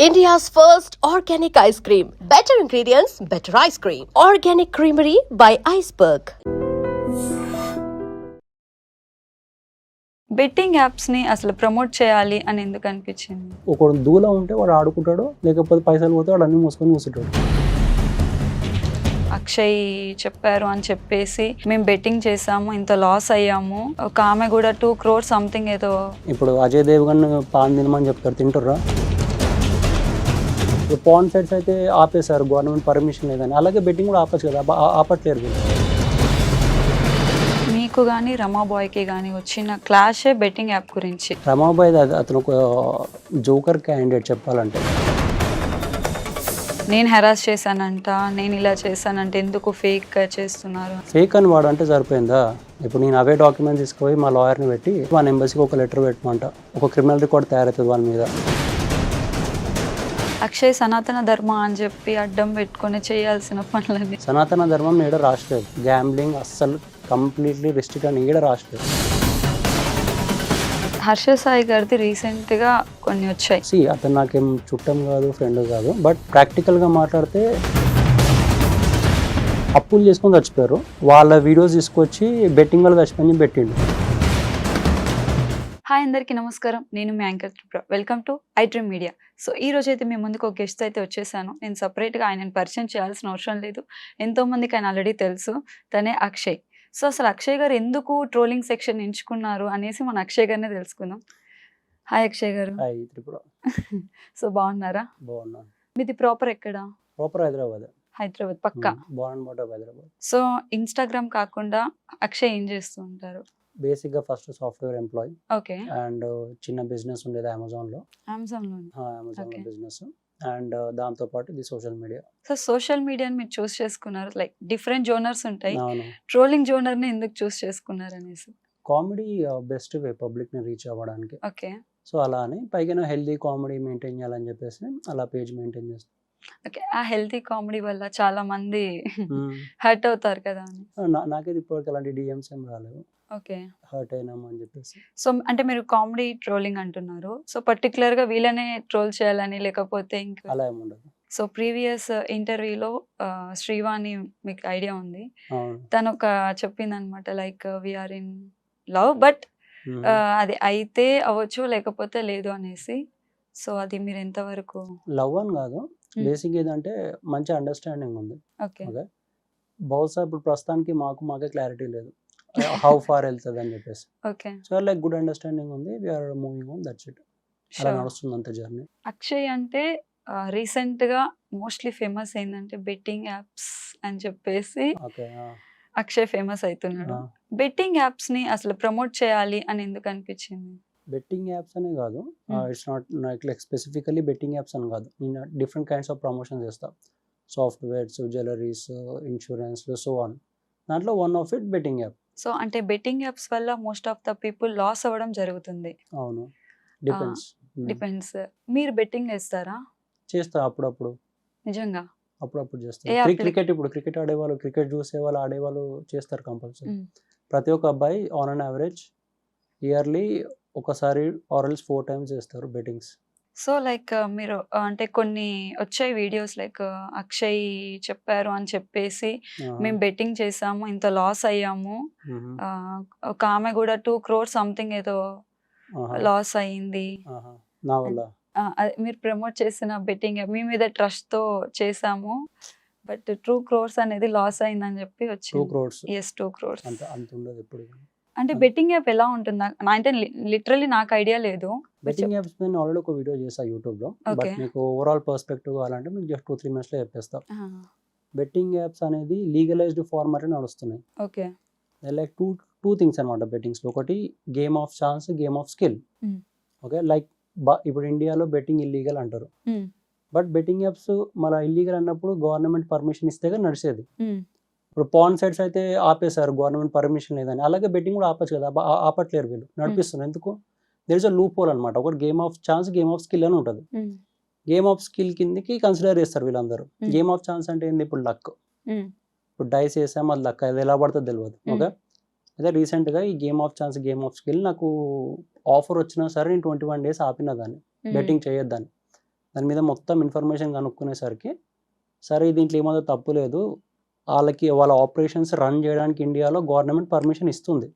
India's first organic ice cream. Better ingredients, better ice cream. Organic Creamery by Iceberg. Betting యాప్స్ని అసలు promote చేయాలి అని ఎందుకు అనిపించింది? ఒకడు దూల ఉంటే వాడు ఆడుకుంటాడు, లేకపోతే పైసలు పోతే వాడు అన్ని మూసుకొని కూర్చుంటాడు. అక్షయ్ చెప్పారు అని చెప్పేసి మేము బెట్టింగ్ చేసాము, ఇంత లాస్ అయ్యాము. ఒక ఆమె కూడా 2 crores సంథింగ్ ఏదో. ఇప్పుడు అజయ్ దేవ్గన్ పాన్ తినమని చెప్తారు, తింటుర్రా? పాన్ సైట్స్ అయితే ఆపేశారు, గవర్నమెంట్ పర్మిషన్ లేదని. అలాగే బెట్టింగ్ కూడా ఆపచ్చు కదా, ఆపట్లేరు వీళ్ళు. మీకు కానీ రమాబాయ్కి కానీ వచ్చిన క్లాషే బెట్టింగ్ యాప్ గురించి. రమాబాయ్ అతను ఒక జోకర్ క్యాండిడేట్ చెప్పాలంటే. నేను హెరాస్ చేశానంట, నేను ఇలా చేశానంటే ఎందుకు ఫేక్ చేస్తున్నారు? ఫేక్ అని వాడు అంటే సరిపోయిందా? ఇప్పుడు నేను అవే డాక్యుమెంట్స్ తీసుకుపోయి మా లాయర్ని పెట్టి వాళ్ళ ఎంబసీకి ఒక లెటర్ పెట్టమంట, ఒక క్రిమినల్ రికార్డ్ తయారవుతుంది వాళ్ళ మీద. అక్షయ్ సనాతన ధర్మ అని చెప్పి అడ్డం పెట్టుకొని చేయాల్సిన పనులని. సనాతన ధర్మం ఈడ రాష్ట్లేదు, గ్యాంబ్లింగ్ అస్సలు కంప్లీట్లీ రిస్ట్రిక్ట్ అని ఈడ రాష్ట్లేదు. హర్ష సాయి గారిది రీసెంట్గా కొన్ని వచ్చాయి. అతను నాకేం చుట్టం కాదు, ఫ్రెండ్ కాదు, బట్ ప్రాక్టికల్గా మాట్లాడితే అప్పులు చేసుకొని చచ్చిపోయారు. వాళ్ళ వీడియోస్ తీసుకొచ్చి బెట్టింగ్ వాళ్ళు చచ్చిపోయి పెట్టిండు. హాయ్ అందరికీ నమస్కారం, నేను మీ anchor Tripura. Welcome to I dream media. So ఈ రోజు అయితే మీ ముందుకు ఒక గెస్ట్ అయితే వచ్చేసాను. నేను సపరేట్గా ఆయనను పరిచయం చేయాల్సిన అవసరం లేదు, ఎంతోమందికి ఆయన ఆల్రెడీ తెలుసు. తనే అక్షయ్. సో అసలు అక్షయ్ గారు ఎందుకు ట్రోలింగ్ సెక్షన్ ఎంచుకున్నారు అనేసి మన అక్షయ్ గారినే తెలుసుకుందాం. హాయ్ అక్షయ్ గారు. హాయ్ త్రిపుర. సో బాగున్నారా? బాగున్నాను. మీది ప్రాపర్ ఎక్కడ? ప్రాపర్ హైదరాబాద్. హైదరాబాద్ పక్కా. హైదరాబాద్. సో ఇన్స్టాగ్రామ్ కాకుండా అక్షయ్ ఏం చేస్తూ ఉంటారు? బేసిక్గా first software employee. Okay. And చిన్న బిజినెస్ ఉండేది అమెజాన్లో బిజినెస్. అండ్ దాంతో పాటు ఇది సోషల్ మీడియా. సో సోషల్ మీడియాని మీరు చూస్ చేసుకున్నారు, లైక్ డిఫరెంట్ జోనర్స్ ఉంటాయి, ట్రోలింగ్ జోనర్ ని ఎందుకు చూస్ చేసుకున్నారు అనేసి? కామెడీ బెస్ట్ వే పబ్లిక్ ని రీచ్ అవ్వడానికి. ఓకే. సో అలా అని పైగా హెల్దీ కామెడీ మెయింటైన్ చేయాలని చెప్పేసి అలా పేజ్ మెయింటైన్ చేస్తాం. ఓకే. ఆ హెల్తీ కామెడీ వల్ల చాలా మంది హర్ట్ అవుతారు కదా అని. నాకైతే ఇప్పటికి అలాంటి డిఎమ్స్ ఏం రాలేవు. ఓకే. హర్ట్ అయినాము అని చెప్పేసి. సో అంటే మీరు కామెడీ ట్రోలింగ్ అంటున్నారు, సో పర్టికులర్ గా వీళ్ళనే ట్రోల్ చేయాలని లేకపోతే ఇంకా అలా ఏముండదు. సో ప్రీవియస్ ఇంటర్వ్యూలో శ్రీవాణి మీకు ఐడియా ఉంది, తను ఒక చెప్పింది అనమాట, like we're in love but అది అయితే అవ్వచ్చు లేకపోతే లేదు అనేసి. సో అది మీరు ఎంతవరకు? లవ్ అని కాదు, బేసిక్ ఏదంటే మంచి అండర్స్టాండింగ్ ఉంది. ఓకే. బహుశా ఇప్పుడు ప్రస్తుతానికి మాకే క్లారిటీ లేదు హౌ ఫార్ వెళ్తుంది అని చెప్పేసి. Okay. So like good understanding ఉంది, we're moving on, that's it. అలా నడుస్తుంది అంత జర్నీ. అక్షయ్ అంటే రీసెంట్ గా మోస్ట్లీ ఫేమస్ ఏంటంటే బెట్టింగ్ యాప్స్ అని చెప్పేసి అక్షయ్ ఫేమస్ అవుతున్నాడు. బెట్టింగ్ యాప్స్ ని అసలు ప్రమోట్ చేయాలి అని ఎందుకు అనిపించింది? బెట్టింగ్ యాప్స్ అనే కాదు, it's not like specifically betting apps అని కాదు, నేను డిఫరెంట్ కైండ్స్ ఆఫ్ ప్రమోషన్ చేస్తాను. Softwares, jewelleries, insurance, so on. దాంట్లో one of it betting app. So అంటే బెట్టింగ్ యాప్స్ వల్ల most of the people loss అవ్వడం జరుగుతుంది. అవును, డిపెండ్స్. మీరు బెట్టింగ్ వేస్తారా? చేస్తా అప్పుడప్పుడు. నిజంగా అప్పుడప్పుడు చేస్తారు. క్రికెట్, ఇప్పుడు క్రికెట్ ఆడేవాళ్ళు, క్రికెట్ చూసేవాళ్ళు, ఆడేవాళ్ళు చేస్తారు కంపల్సరీ. ప్రతి ఒక్క అబ్బాయి ఆన్ అండ్ యావరేజ్ ఇయర్లీ ఒకసారి ఆర్ఎల్స్ 4 times చేస్తారు బెట్టింగ్స్. సో లైక్ మీరు అంటే కొన్ని వచ్చాయి వీడియోస్, లైక్ అక్షయ్ చెప్పారు అని చెప్పేసి మేము బెట్టింగ్ చేసాము, ఇంత లాస్ అయ్యాము. ఒక ఆమె కూడా 2 crores సంథింగ్ ఏదో లాస్ అయ్యింది. మీరు ప్రమోట్ చేసిన బెట్టింగ్ మీ మీద ట్రస్ట్ తో చేసాము, బట్ 2 crores అనేది లాస్ అయిందని చెప్పి వచ్చింది. 2 crores. yes, 2 crores. అంత ఉండదు ఎప్పుడు. అంటే బెట్టింగ్ యాప్ ఎలా ఉంటుందా అంటే లిటరల్లీ నాకు ఐడియా లేదు. బెట్టింగ్ యాప్స్ నేను ఆల్రెడీ ఒక వీడియో చేసా యూట్యూబ్ లో, బట్ మీకు ఓవరాల్ పర్స్పెక్టివ్ కావాలంటే మీకు జస్ట్ 2-3 minutes లో చెప్పేస్తా. బెట్టింగ్ యాప్స్ అనేది లీగలైజ్డ్ ఫార్మాట్ నడుస్తున్నాయి. ఓకే. లైక్ టూ థింగ్స్ అనమాట బెట్టింగ్స్ లో. ఒకటి game of chance, game of skill. Okay, like ఇప్పుడు ఇండియాలో బెట్టింగ్ ఇల్లీగల్ అంటారు, బట్ బెట్టింగ్ యాప్స్ మన ఇల్లీగల్ అన్నప్పుడు గవర్నమెంట్ పర్మిషన్ ఇస్తే నడిచేది. ఇప్పుడు పాన్ సైట్స్ అయితే ఆపేశారు, గవర్నమెంట్ పర్మిషన్ లేదని. అలాగే బెట్టింగ్ కూడా ఆపచ్చు కదా, ఆపట్లేరు వీళ్ళు, నడిపిస్తున్నారు. ఎందుకు? There is a loophole అనమాట. ఒకటి game of chance, game of skill అని ఉంటుంది. గేమ్ ఆఫ్ స్కిల్ కిందకి కన్సిడర్ చేస్తారు వీళ్ళందరూ. గేమ్ ఆఫ్ ఛాన్స్ అంటే ఏంది? ఇప్పుడు లక్, ఇప్పుడు డైస్ వేసాం, అది లక్, అది ఎలా పడుతుందో తెలియదు. ఓకే. అయితే రీసెంట్గా ఈ game of chance, game of skill నాకు ఆఫర్ వచ్చినా సరే నేను 21 days ఆపిన దాన్ని, బెట్టింగ్ చేయొద్దని. దాని మీద మొత్తం ఇన్ఫర్మేషన్ కనుక్కునేసరికి సరే దీంట్లో ఏమో తప్పు లేదు, వాళ్ళ ఆపరేషన్స్ రన్ చేయడానికి ఇండియాలో గవర్నమెంట్ పర్మిషన్ ఇస్తుంది.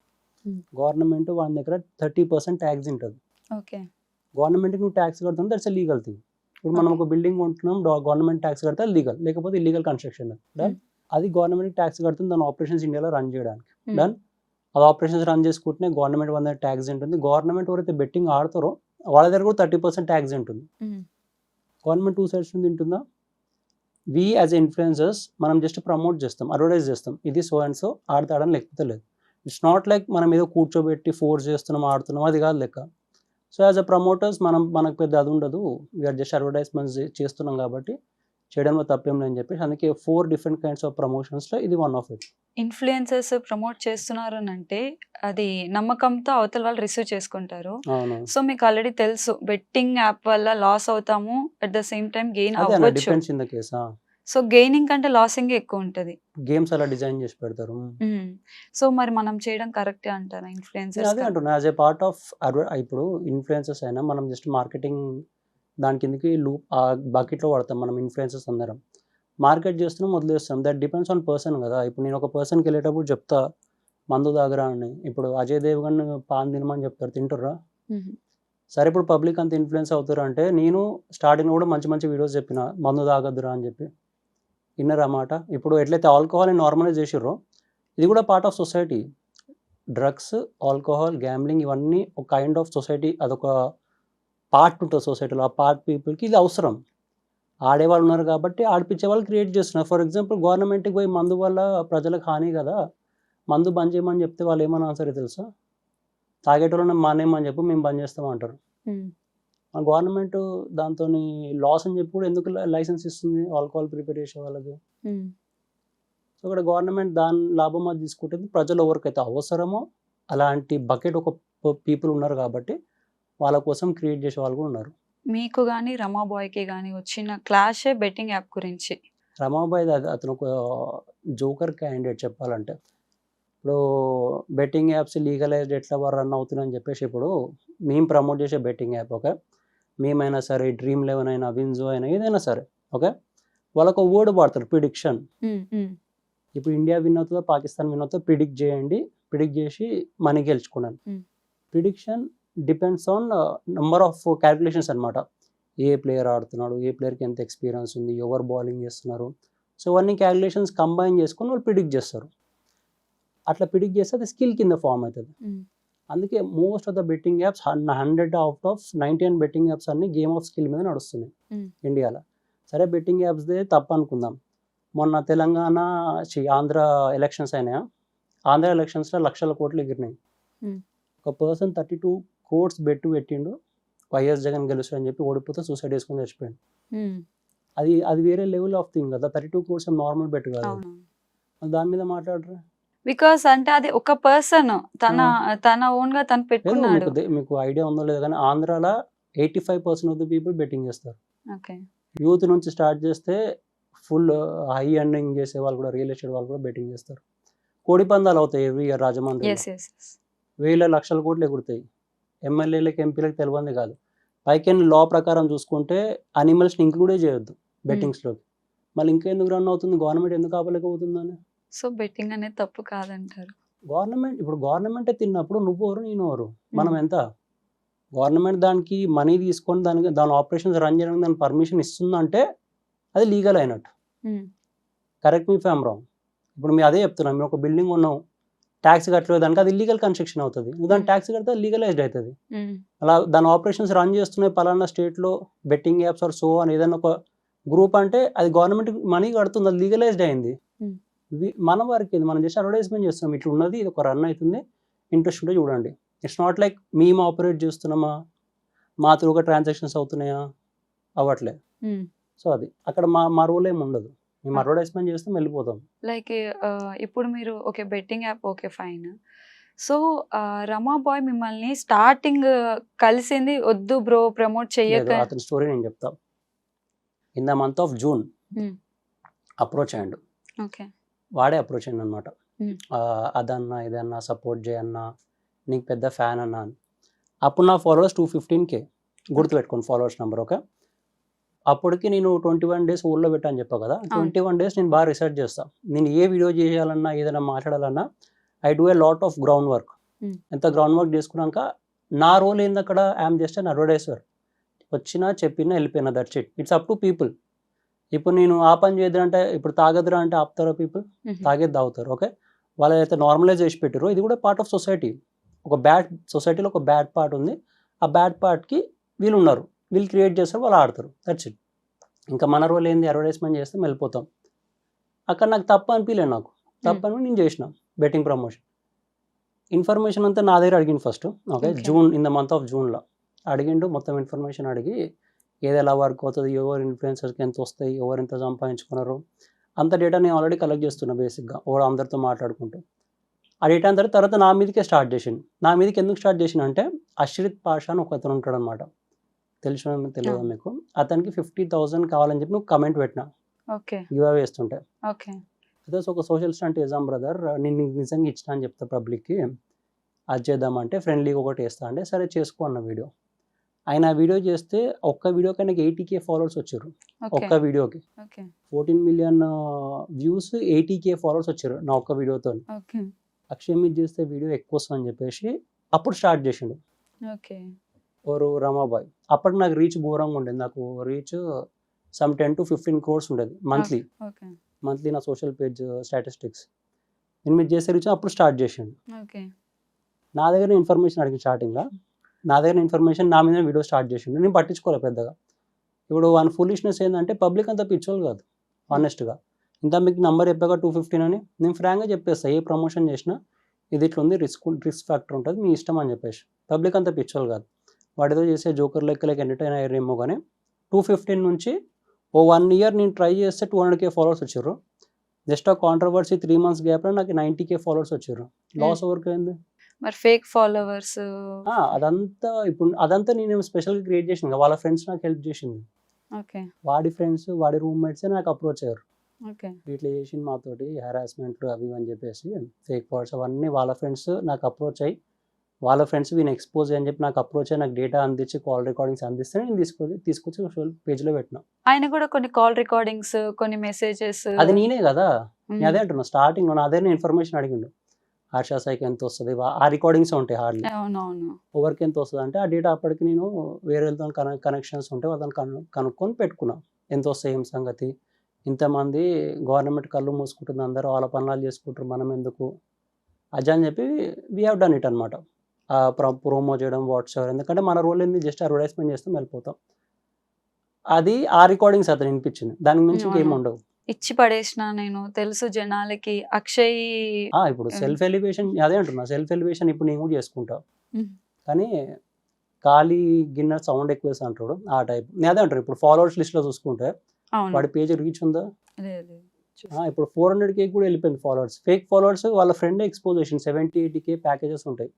గవర్నమెంట్ వాళ్ళ దగ్గర 30% ట్యాక్స్ ఉంటుంది. ఓకే. గవర్నమెంట్కి నువ్వు ట్యాక్స్ కడుతుంది, దట్స్ ఎ లీగల్ థింగ్. ఇప్పుడు మనం ఒక బిల్డింగ్ కొంటున్నాం, గవర్నమెంట్ ట్యాక్స్ కడితే అది లీగల్, లేకపోతే ఇల్లీగల్ కన్స్ట్రక్షన్. డన్. అది గవర్నమెంట్ ట్యాక్స్ కడుతుంది దాని ఆపరేషన్స్ ఇండియాలో రన్ చేయడానికి. డన్. అది ఆపరేషన్స్ రన్ చేసుకుంటేనే గవర్నమెంట్ వాళ్ళ దగ్గర ట్యాక్స్ ఉంటుంది. గవర్నమెంట్ ఎవరైతే బెట్టింగ్ ఆడతారో వాళ్ళ దగ్గర కూడా 30% ట్యాక్స్ ఉంటుంది. గవర్నమెంట్ 2 sides నుంచి తింటుందా? వి యాజ్ ఇన్ఫ్లుయెన్సర్స్ మనం జస్ట్ ప్రమోట్ చేస్తాం, అడ్వర్టైజ్ చేస్తాం, ఇది సో అండ్ సో ఆడతాడని, లేకపోతే లేదు. ఇట్స్ నాట్ లైక్ మనం ఏదో కూర్చోబెట్టి ఫోర్స్ చేస్తున్నాం ఆడుతున్నాం, అది కాదు లెక్క. సో యాజ్ అ ప్రమోటర్స్ మనకు పెద్ద అది ఉండదు, వీఆర్ జస్ట్ అడ్వర్టైజ్మెంట్స్ చేస్తున్నాం కాబట్టి చేయడంలో తప్పేం లేదని చెప్పేసి అందుకే 4 different kinds of ప్రమోషన్స్లో ఇది one of it. Influencers promote చేస్తున్నారు అని అంటే అది నమ్మకంతో అవతల వాళ్ళు రిసీవ్ చేసుకుంటారు. అవును, సో మీకు ఆల్రెడీ తెలుసు బెట్టింగ్ యాప్ వల్ల లాస్ అవుతాము, at the same time gain అదే అవ్వచ్చు. డిపెండ్స్ ఇన్ ద కేసా. సో గెయినింగ్ కంటే లాసింగ్ ఎక్కువ ఉంటది. గేమ్స్ అలా డిజైన్ చేసి పెడతారు. సో మరి మనం చేయడం కరెక్టే అంటారా నేను ఇన్ఫ్లుయెన్సర్స్? అదే అంటున్నా, యాజ్ ఏ పార్ట్ ఆఫ్ ఇప్పుడు ఇన్ఫ్లుయెన్సర్స్ అయినా మనం జస్ట్ మార్కెటింగ్ దాని కిందకి లూప్ ఆ బకెట్లో పడతాం మనం. ఇన్ఫ్లుయెన్సర్స్ అందరం మార్కెట్ చేస్తున్నాం, వదిలేస్తాం. దట్ డిపెండ్స్ ఆన్ పర్సన్ కదా. ఇప్పుడు నేను ఒక పర్సన్కి వెళ్ళేటప్పుడు చెప్తా మందు తాగరా అని. ఇప్పుడు అజయ్ దేవ్గన్ పాన్ తినమని చెప్తారు, తింటుర్రా? సరే ఇప్పుడు పబ్లిక్ అంత ఇన్ఫ్లుయెన్స్ అవుతారు అంటే నేను స్టార్టింగ్ కూడా మంచి మంచి వీడియోస్ చెప్పిన మందు తాగద్దురా అని చెప్పి, విన్నర్ అన్నమాట. ఇప్పుడు ఎట్లయితే ఆల్కహాల్ని నార్మలైజ్ చేసిర్రో ఇది కూడా part of society. Drugs, alcohol, gambling ఇవన్నీ ఒక కైండ్ ఆఫ్ సొసైటీ, అదొక పార్ట్ ఉంటుంది సొసైటీలో. ఆ పార్ట్ పీపుల్కి ఇది అవసరం. ఆడేవాళ్ళు ఉన్నారు కాబట్టి ఆడిపించే వాళ్ళు క్రియేట్ చేస్తున్నారు. ఫర్ ఎగ్జాంపుల్ గవర్నమెంట్కి పోయి మందు వల్ల ప్రజలకు హాని కదా, మందు బంద్ చేయమని చెప్తే వాళ్ళు ఏమని ఆన్సర్ తెలుసా? తాగేటోళ్ళని మానేమని చెప్పి మేము బంద్ చేస్తామంటారు. మన గవర్నమెంట్ దాంతో లాస్ అని చెప్పి కూడా ఎందుకు లైసెన్స్ ఇస్తుంది ఆల్కహాల్ ప్రిపేర్ చేసే వాళ్ళకి? సో ఇక్కడ గవర్నమెంట్ దాని లాభం అది తీసుకుంటుంది. ప్రజలు ఎవరికైతే అవసరమో అలాంటి బకెట్ ఒక పీపుల్ ఉన్నారు కాబట్టి వాళ్ళ కోసం క్రియేట్ చేసే వాళ్ళు కూడా ఉన్నారు. మీకు కానీ రమాబాయ్కి కానీ వచ్చిన క్లాషే బెట్టింగ్ యాప్ గురించి. రమాబాయ్ అతను ఒక జోకర్ క్యాండిడేట్ చెప్పాలంటే. ఇప్పుడు బెట్టింగ్ యాప్స్ లీగలైజ్డ్ ఎట్లా రన్ అవుతున్నాయని చెప్పేసి ఇప్పుడు మేము ప్రమోట్ చేసే బెట్టింగ్ యాప్, ఓకే, మేమైనా సరే, Dream11 అయినా, విన్జో అయినా, ఏదైనా సరే, ఓకే, వాళ్ళకు వర్డ్ వాడతారు ప్రిడిక్షన్. ఇప్పుడు ఇండియా విన్ అవుతుందో పాకిస్తాన్ విన్ అవుతుందో ప్రిడిక్ట్ చేయండి, ప్రిడిక్ట్ చేసి మనీ గెలుచుకున్నాను. Prediction depends on number of calculations అనమాట. ఏ ప్లేయర్ ఆడుతున్నాడు, ఏ ప్లేయర్కి ఎంత ఎక్స్పీరియన్స్ ఉంది, ఎవరు బౌలింగ్ చేస్తున్నారు, సో అన్ని క్యాలిక్యులేషన్స్ కంబైన్ చేసుకొని వాళ్ళు ప్రిడిక్ట్ చేస్తారు. అట్లా ప్రిడిక్ట్ చేస్తే అది స్కిల్ కింద ఫామ్ అవుతుంది. అందుకే most of the betting apps 100 out of 99 betting apps అన్ని గేమ్ ఆఫ్ స్కిల్ మీద నడుస్తున్నాయి ఇండియాలో. సరే బెట్టింగ్ యాప్స్దే తప్పు అనుకుందాం. మొన్న తెలంగాణ ఆంధ్ర ఎలక్షన్స్ అయినాయా? ఆంధ్ర ఎలక్షన్స్లో లక్షల కోట్లు ఎగిరినాయి. ఒక పర్సన్ 32 crores పెట్టిండు, వైఎస్ జగన్ గెలుస్తాడు అని చెప్పి ఓడిపోతే సూసైడ్ చేసుకొని చచ్చిపోయాడు. అది వేరే లెవెల్ ఆఫ్ థింగ్ కదా. 32 crores నార్మల్ బెట్ కాదు. దాని మీద మాట్లాడరా? బికాస్ అంటే అది ఒక పర్సన్ తన ఓన్ గా తను పెట్టుకున్నాడు. మీకు ఐడియా ఉందో లేదో కానీ ఆంధ్రాలో 85% ఆఫ్ ది పీపుల్ బెట్టింగ్ చేస్తారు. ఓకే. యూత్ నుంచి స్టార్ట్ చేస్తే ఫుల్ హై ఎండింగ్ చేసే వాళ్ళు కూడా, రియల్ ఎస్టేట్ వాళ్ళు కూడా బెట్టింగ్ చేస్తారు. కోడి పందాలు అవుతాయి ఎవ్రీ ఇయర్ రాజమండ్రి. వేల లక్షల కోట్లు ఎగురుతాయి. ఎమ్మెల్యేలకు, ఎంపీలకు తెలియంది కాదు. పైకి లా ప్రకారం చూసుకుంటే అనిమల్స్ని ఇంక్లూడే చేయొద్దు బెట్టింగ్స్లోకి. మళ్ళీ ఇంకెందుకు రన్ అవుతుంది? గవర్నమెంట్ ఎందుకు ఆపలేకపోతుందని. సో బెట్టింగ్ అనేది తప్పు కాదంటారు. గవర్నమెంటే తిన్నప్పుడు నువ్వెవరు, నేనెవరు, మనం ఎంత? గవర్నమెంట్ దానికి మనీ తీసుకొని దాని ఆపరేషన్స్ రన్ చేయడానికి దాని పర్మిషన్ ఇస్తుందంటే అది లీగల్ అయినట్టు. Correct me if I'm wrong. ఇప్పుడు మీరు అదే చెప్తున్నాం, మీరు ఒక బిల్డింగ్ ఉన్నాం, ట్యాక్స్ కట్టలేదు దానికి, అది ఇల్లీగల్ కన్స్ట్రక్షన్ అవుతుంది. నువ్వు దాని ట్యాక్స్ కడితే అది లీగలైజ్డ్ అవుతుంది. అలా దాని ఆపరేషన్స్ రన్ చేస్తున్నాయి పలానా స్టేట్లో బెట్టింగ్ యాప్స్ ఆర్ సో అని ఏదైనా ఒక గ్రూప్ అంటే అది గవర్నమెంట్ మనీ కడుతుంది, అది లీగలైజ్డ్ అయింది. మన వారికి మనం జస్ట్ అడ్వర్టైజ్మెంట్ చేస్తున్నాం, ఇట్లా ఉన్నది, ఇది ఒక రన్ అవుతుంది, ఇంట్రెస్ట్ ఉంటే చూడండి. ఇట్స్ నాట్ లైక్ మేము ఆపరేట్ చేస్తున్నామా, మా త్రూగా ట్రాన్సాక్షన్స్ అవుతున్నాయా, అవ్వట్లే. సో అది అక్కడ మా రోల్ ఏమి ఉండదు. మేము అడ్వర్టైజ్మెంట్ చేస్తాం, వెళ్ళిపోతాం. లైక్ ఇప్పుడు మీరు okay betting app okay fine. So Ramabai మిమ్మల్ని స్టార్టింగ్ కలిసింది వద్దు బ్రో ప్రమోట్ చేయక, అతని స్టోరీ నేను చెప్తా. In the month of June approach అయ్యాడు. ఓకే. వాడే అప్రోచ్ అయ్యింది అనమాట. అదన్నా ఇదన్నా సపోర్ట్ చేయన్నా, నీకు పెద్ద ఫ్యాన్ అన్నా అని. అప్పుడు నా ఫాలోవర్స్ 215K, గుర్తుపెట్టుకోండి ఫాలోవర్స్ నెంబర్. ఓకే. అప్పటికి నేను 21 డేస్ ఊళ్ళో పెట్టా అని చెప్పా కదా, 21 డేస్ నేను బాగా రీసెర్చ్ చేస్తాను. నేను ఏ వీడియో చేయాలన్నా ఏదైనా మాట్లాడాలన్నా I do a lot of ground work. ఎంత గ్రౌండ్ వర్క్ చేసుకున్నాక నా రోల్ ఏంది అక్కడ, ఐఎమ్ జస్ట్ అన్ అడ్వర్టైజర్. వచ్చినా చెప్పినా వెళ్ళిపోయినా, that's it. It's up to people. ఇప్పుడు నేను ఆ పని చేద్దానంటే, ఇప్పుడు తాగదురా అంటే ఆపుతారా పీపుల్? తాగేది తాగుతారు. ఓకే, వాళ్ళు అయితే నార్మలైజ్ చేసి పెట్టారు. ఇది కూడా పార్ట్ ఆఫ్ సొసైటీ. ఒక బ్యాడ్ సొసైటీలో ఒక బ్యాడ్ పార్ట్ ఉంది. ఆ బ్యాడ్ పార్ట్కి వీళ్ళు ఉన్నారు, వీళ్ళు క్రియేట్ చేస్తారు, వాళ్ళు ఆడతారు, దట్స్ ఇట్. ఇంకా మన రోల్ ఏంది, అడ్వర్టైజ్మెంట్ చేస్తే వెళ్ళిపోతాం. అక్కడ నాకు తప్పు అనిపించలేదు, నాకు తప్పు అని నేను చేసిన బెట్టింగ్ ప్రమోషన్. ఇన్ఫర్మేషన్ అంతా నా దగ్గర అడిగింది first. Okay, June, in the month of జూన్లో అడిగిండు. మొత్తం ఇన్ఫర్మేషన్ అడిగి ఏది ఎలా వర్క్ అవుతుంది, ఎవరు ఇన్ఫ్లుయెన్సర్స్కి ఎంత వస్తాయి, ఎవరు ఎంత సంపాదించుకున్నారు, అంత డేటా నేను ఆల్రెడీ కలెక్ట్ చేస్తున్నా బేసిక్గా, ఎవరు అందరితో మాట్లాడుకుంటూ. ఆ డేటా అంతా తర్వాత నా మీదకే స్టార్ట్ చేసింది. నా మీదకి ఎందుకు స్టార్ట్ చేసిన అంటే, అశ్రిత్ పాషా అని ఒక అతను ఉంటాడు అనమాట, తెలియదు మీకు. అతనికి 50,000 కావాలని చెప్పి నువ్వు కమెంట్ పెట్టినా గివ్ అవే వేస్తుంటే. అదే ఒక సోషల్ స్టంట్ వేద్దాం బ్రదర్, నేను నిజంగా ఇచ్చిన అని చెప్తా పబ్లిక్కి, అది చేద్దామంటే ఫ్రెండ్లీగా ఒకటి వేస్తా అంటే సరే చేసుకో అన్న వీడియో. ఆయన వీడియో చేస్తే ఒక్క వీడియోకి ఆయనకి 80K ఫాలోవర్స్ వచ్చారు. ఒక్క వీడియోకి 14 మిలియన్ వ్యూస్, 80K ఫాలోవర్స్ వచ్చారు నా ఒక్క వీడియోతో. అక్షయ్ మీద చేస్తే వీడియో ఎక్కువ వస్తుందని చెప్పేసి అప్పుడు స్టార్ట్ చేసిండు ఓరు రమాబాయ్. అప్పటికి నాకు రీచ్ ఘోరంగా ఉండేది. నాకు రీచ్ సమ్ 10 to 15 crores ఉండేది మంత్లీ నా సోషల్ పేజ్ స్టాటిస్టిక్స్. నేను మీరు చేసే రీచ్ అప్పుడు స్టార్ట్ చేసిండు. నా దగ్గర ఇన్ఫర్మేషన్ అడిగి స్టార్టింగ్లో, నా దగ్గర ఇన్ఫర్మేషన్ నా మీద వీడియో స్టార్ట్ చేసిండు. నేను పట్టించుకోలేదు పెద్దగా. ఇప్పుడు వన్ ఫులిష్నెస్ ఏంటంటే, పబ్లిక్ అంతా పిచ్చోళ్ళు కాదు ఆనెస్ట్గా. ఇంత మీకు నెంబర్ చెప్పాక 215 అని నేను ఫ్రాంక్గా చెప్పేస్తాను. ఏ ప్రమోషన్ చేసినా ఇది ఇట్లా ఉంది, రిస్క్ ఫ్యాక్టర్ ఉంటుంది, మీ ఇష్టం అని చెప్పేసి. పబ్లిక్ అంతా పిచ్చోళ్ళు కాదు. వాటితో చేసే జోకర్ లెక్కలకి ఎంటర్టైన్ అయ్యారేమో. కానీ 215 నుంచి ఓ 1 year నేను ట్రై చేస్తే 200K ఫాలోవర్స్ వచ్చారు. జస్ట్ ఆ కాంట్రవర్సీ 3 months గ్యాప్లో నాకు 90K ఫాలోవర్స్ వచ్చారు. లాస్ ఎవరికి అయింది? మరి ఫేక్ ఫాలోవర్స్ అదంతా ఇప్పుడు అదంతా నేను స్పెషల్గా క్రియేట్ చేసిన. వాళ్ళ ఫ్రెండ్స్ నాకు హెల్ప్ చేసింది. వాడి ఫ్రెండ్స్, వాడి రూమ్మేట్సే నాకు అప్రోచ్ అయ్యారు. ఇట్లా చేసింది మాతోటి హెరాస్మెంట్లు అవి అని చెప్పేసి, ఫేక్ ఫాల్స్ అవన్నీ వాళ్ళ ఫ్రెండ్స్ నాకు అప్రోచ్ అయ్యి, వాళ్ళ ఫ్రెండ్స్ వీని ఎక్స్పోజ్ అని చెప్పి నాకు అప్రోచ్ అయ్యి నాకు డేటా అందించి, కాల్ రికార్డింగ్స్ అందిస్తే నేను తీసుకొచ్చి సోషల్ పేజ్లో పెట్టినా. ఆయన కూడా కొన్ని కాల్ రికార్డింగ్స్, కొన్ని మెసేజెస్, అది నేనే కదా. నేను అదే అంటున్నా, స్టార్టింగ్ నా దగ్గర ఇన్ఫర్మేషన్ అడిగిండు, హర్ష సాయికి ఎంత వస్తుంది, ఆ రికార్డింగ్స్ ఉంటాయి హార్డ్లీ, ఎవరికి ఎంత వస్తుంది అంటే ఆ డేటా అప్పటికి నేను వేరే వాళ్ళతో కనెక్షన్స్ ఉంటే వాళ్ళని కనుక్కొని పెట్టుకున్నా. ఎంత వస్తాయి, ఏం సంగతి, ఇంతమంది గవర్నమెంట్ కళ్ళు మూసుకుంటుంది, అందరూ వాళ్ళ పనులు చేసుకుంటారు, మనం ఎందుకు అజా అని చెప్పి వీ హ్యావ్ డన్ ఇట్ అనమాట. ప్రోమో చేయడం వాట్సాప్, ఎందుకంటే మన రోల్ ఏంది, జస్ట్ అడ్వర్టైజ్మెంట్ చేస్తాం వెళ్ళిపోతాం. అది ఆ రికార్డింగ్స్ అతను వినిపించింది, దానికి మించి ఇంకేం ఉండవు. ఇచ్చి పడేసిన నేను తెలుసు జనాలకి. అక్షయ్ ఇప్పుడు సెల్ఫ్ ఎలివేషన్, అదే అంటున్నా, సెల్ఫ్ ఎలివేషన్ ఇప్పుడు నేను కూడా చేసుకుంటా. కానీ ఖాళీ గిన్నె సౌండ్ ఎక్కువ వేసి అంటాడు ఆ టైప్. నేను అదే అంటారు, ఇప్పుడు ఫాలోవర్స్ లిస్ట్లో చూసుకుంటే వాడి పేజ్ రీచ్ ఉందా? ఇప్పుడు 400K కూడా వెళ్ళిపోయింది ఫాలోవర్స్. ఫేక్ ఫాలోవర్స్ వాళ్ళ ఫ్రెండ్ ఎక్స్పోజ్ చేసింది. 70-80K ప్యాకేజెస్ ఉంటాయి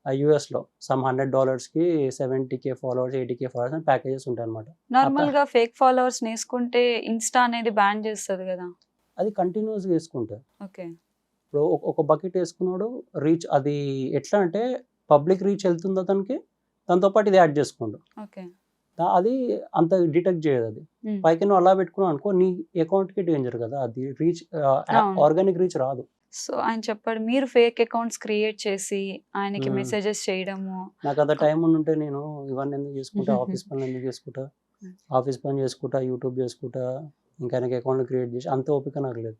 యూఎస్లో. సమ్ $100కి 70K ఫాలోవర్స్, 80K ఫాలోవర్స్ అని ప్యాకేజెస్ ఉంటాయి అనమాట. నార్మల్ గా ఫేక్ ఫాలోవర్స్ వేసుకుంటే ఇన్స్టా అనేది బ్యాన్ చేస్తుంది కదా, అది కంటిన్యూస్గా వేసుకుంటే. ఇప్పుడు ఒక బకెట్ వేసుకున్నాడు, రీచ్ అది ఎట్లా అంటే పబ్లిక్ రీచ్ వెళ్తుంది అతనికి, దాంతోపాటు ఇది యాడ్ చేసుకోండు, అది అంత డిటెక్ట్ చేయదు. అది పైకి నువ్వు అలా పెట్టుకున్నావు అనుకో, నీ అకౌంట్కి డేంజర్ కదా, అది రీచ్ ఆర్గానిక్ రీచ్ రాదు. సో ఆయన చెప్పాడు మీరు ఫేక్ అకౌంట్స్ క్రియేట్ చేసి ఆయనకి మెసేజెస్ చేయడము. నాకు అంత టైం ఉంటే నేను ఇవన్నీ ఎందుకు చేసుకుంటా, ఆఫీస్ పనులు ఎందుకు చేసుకుంటా, ఆఫీస్ పని చేసుకుంటా, యూట్యూబ్ చేసుకుంటా, ఇంకా ఆయనకి అకౌంట్ క్రియేట్ చేసి అంత ఓపిక నాకు లేదు.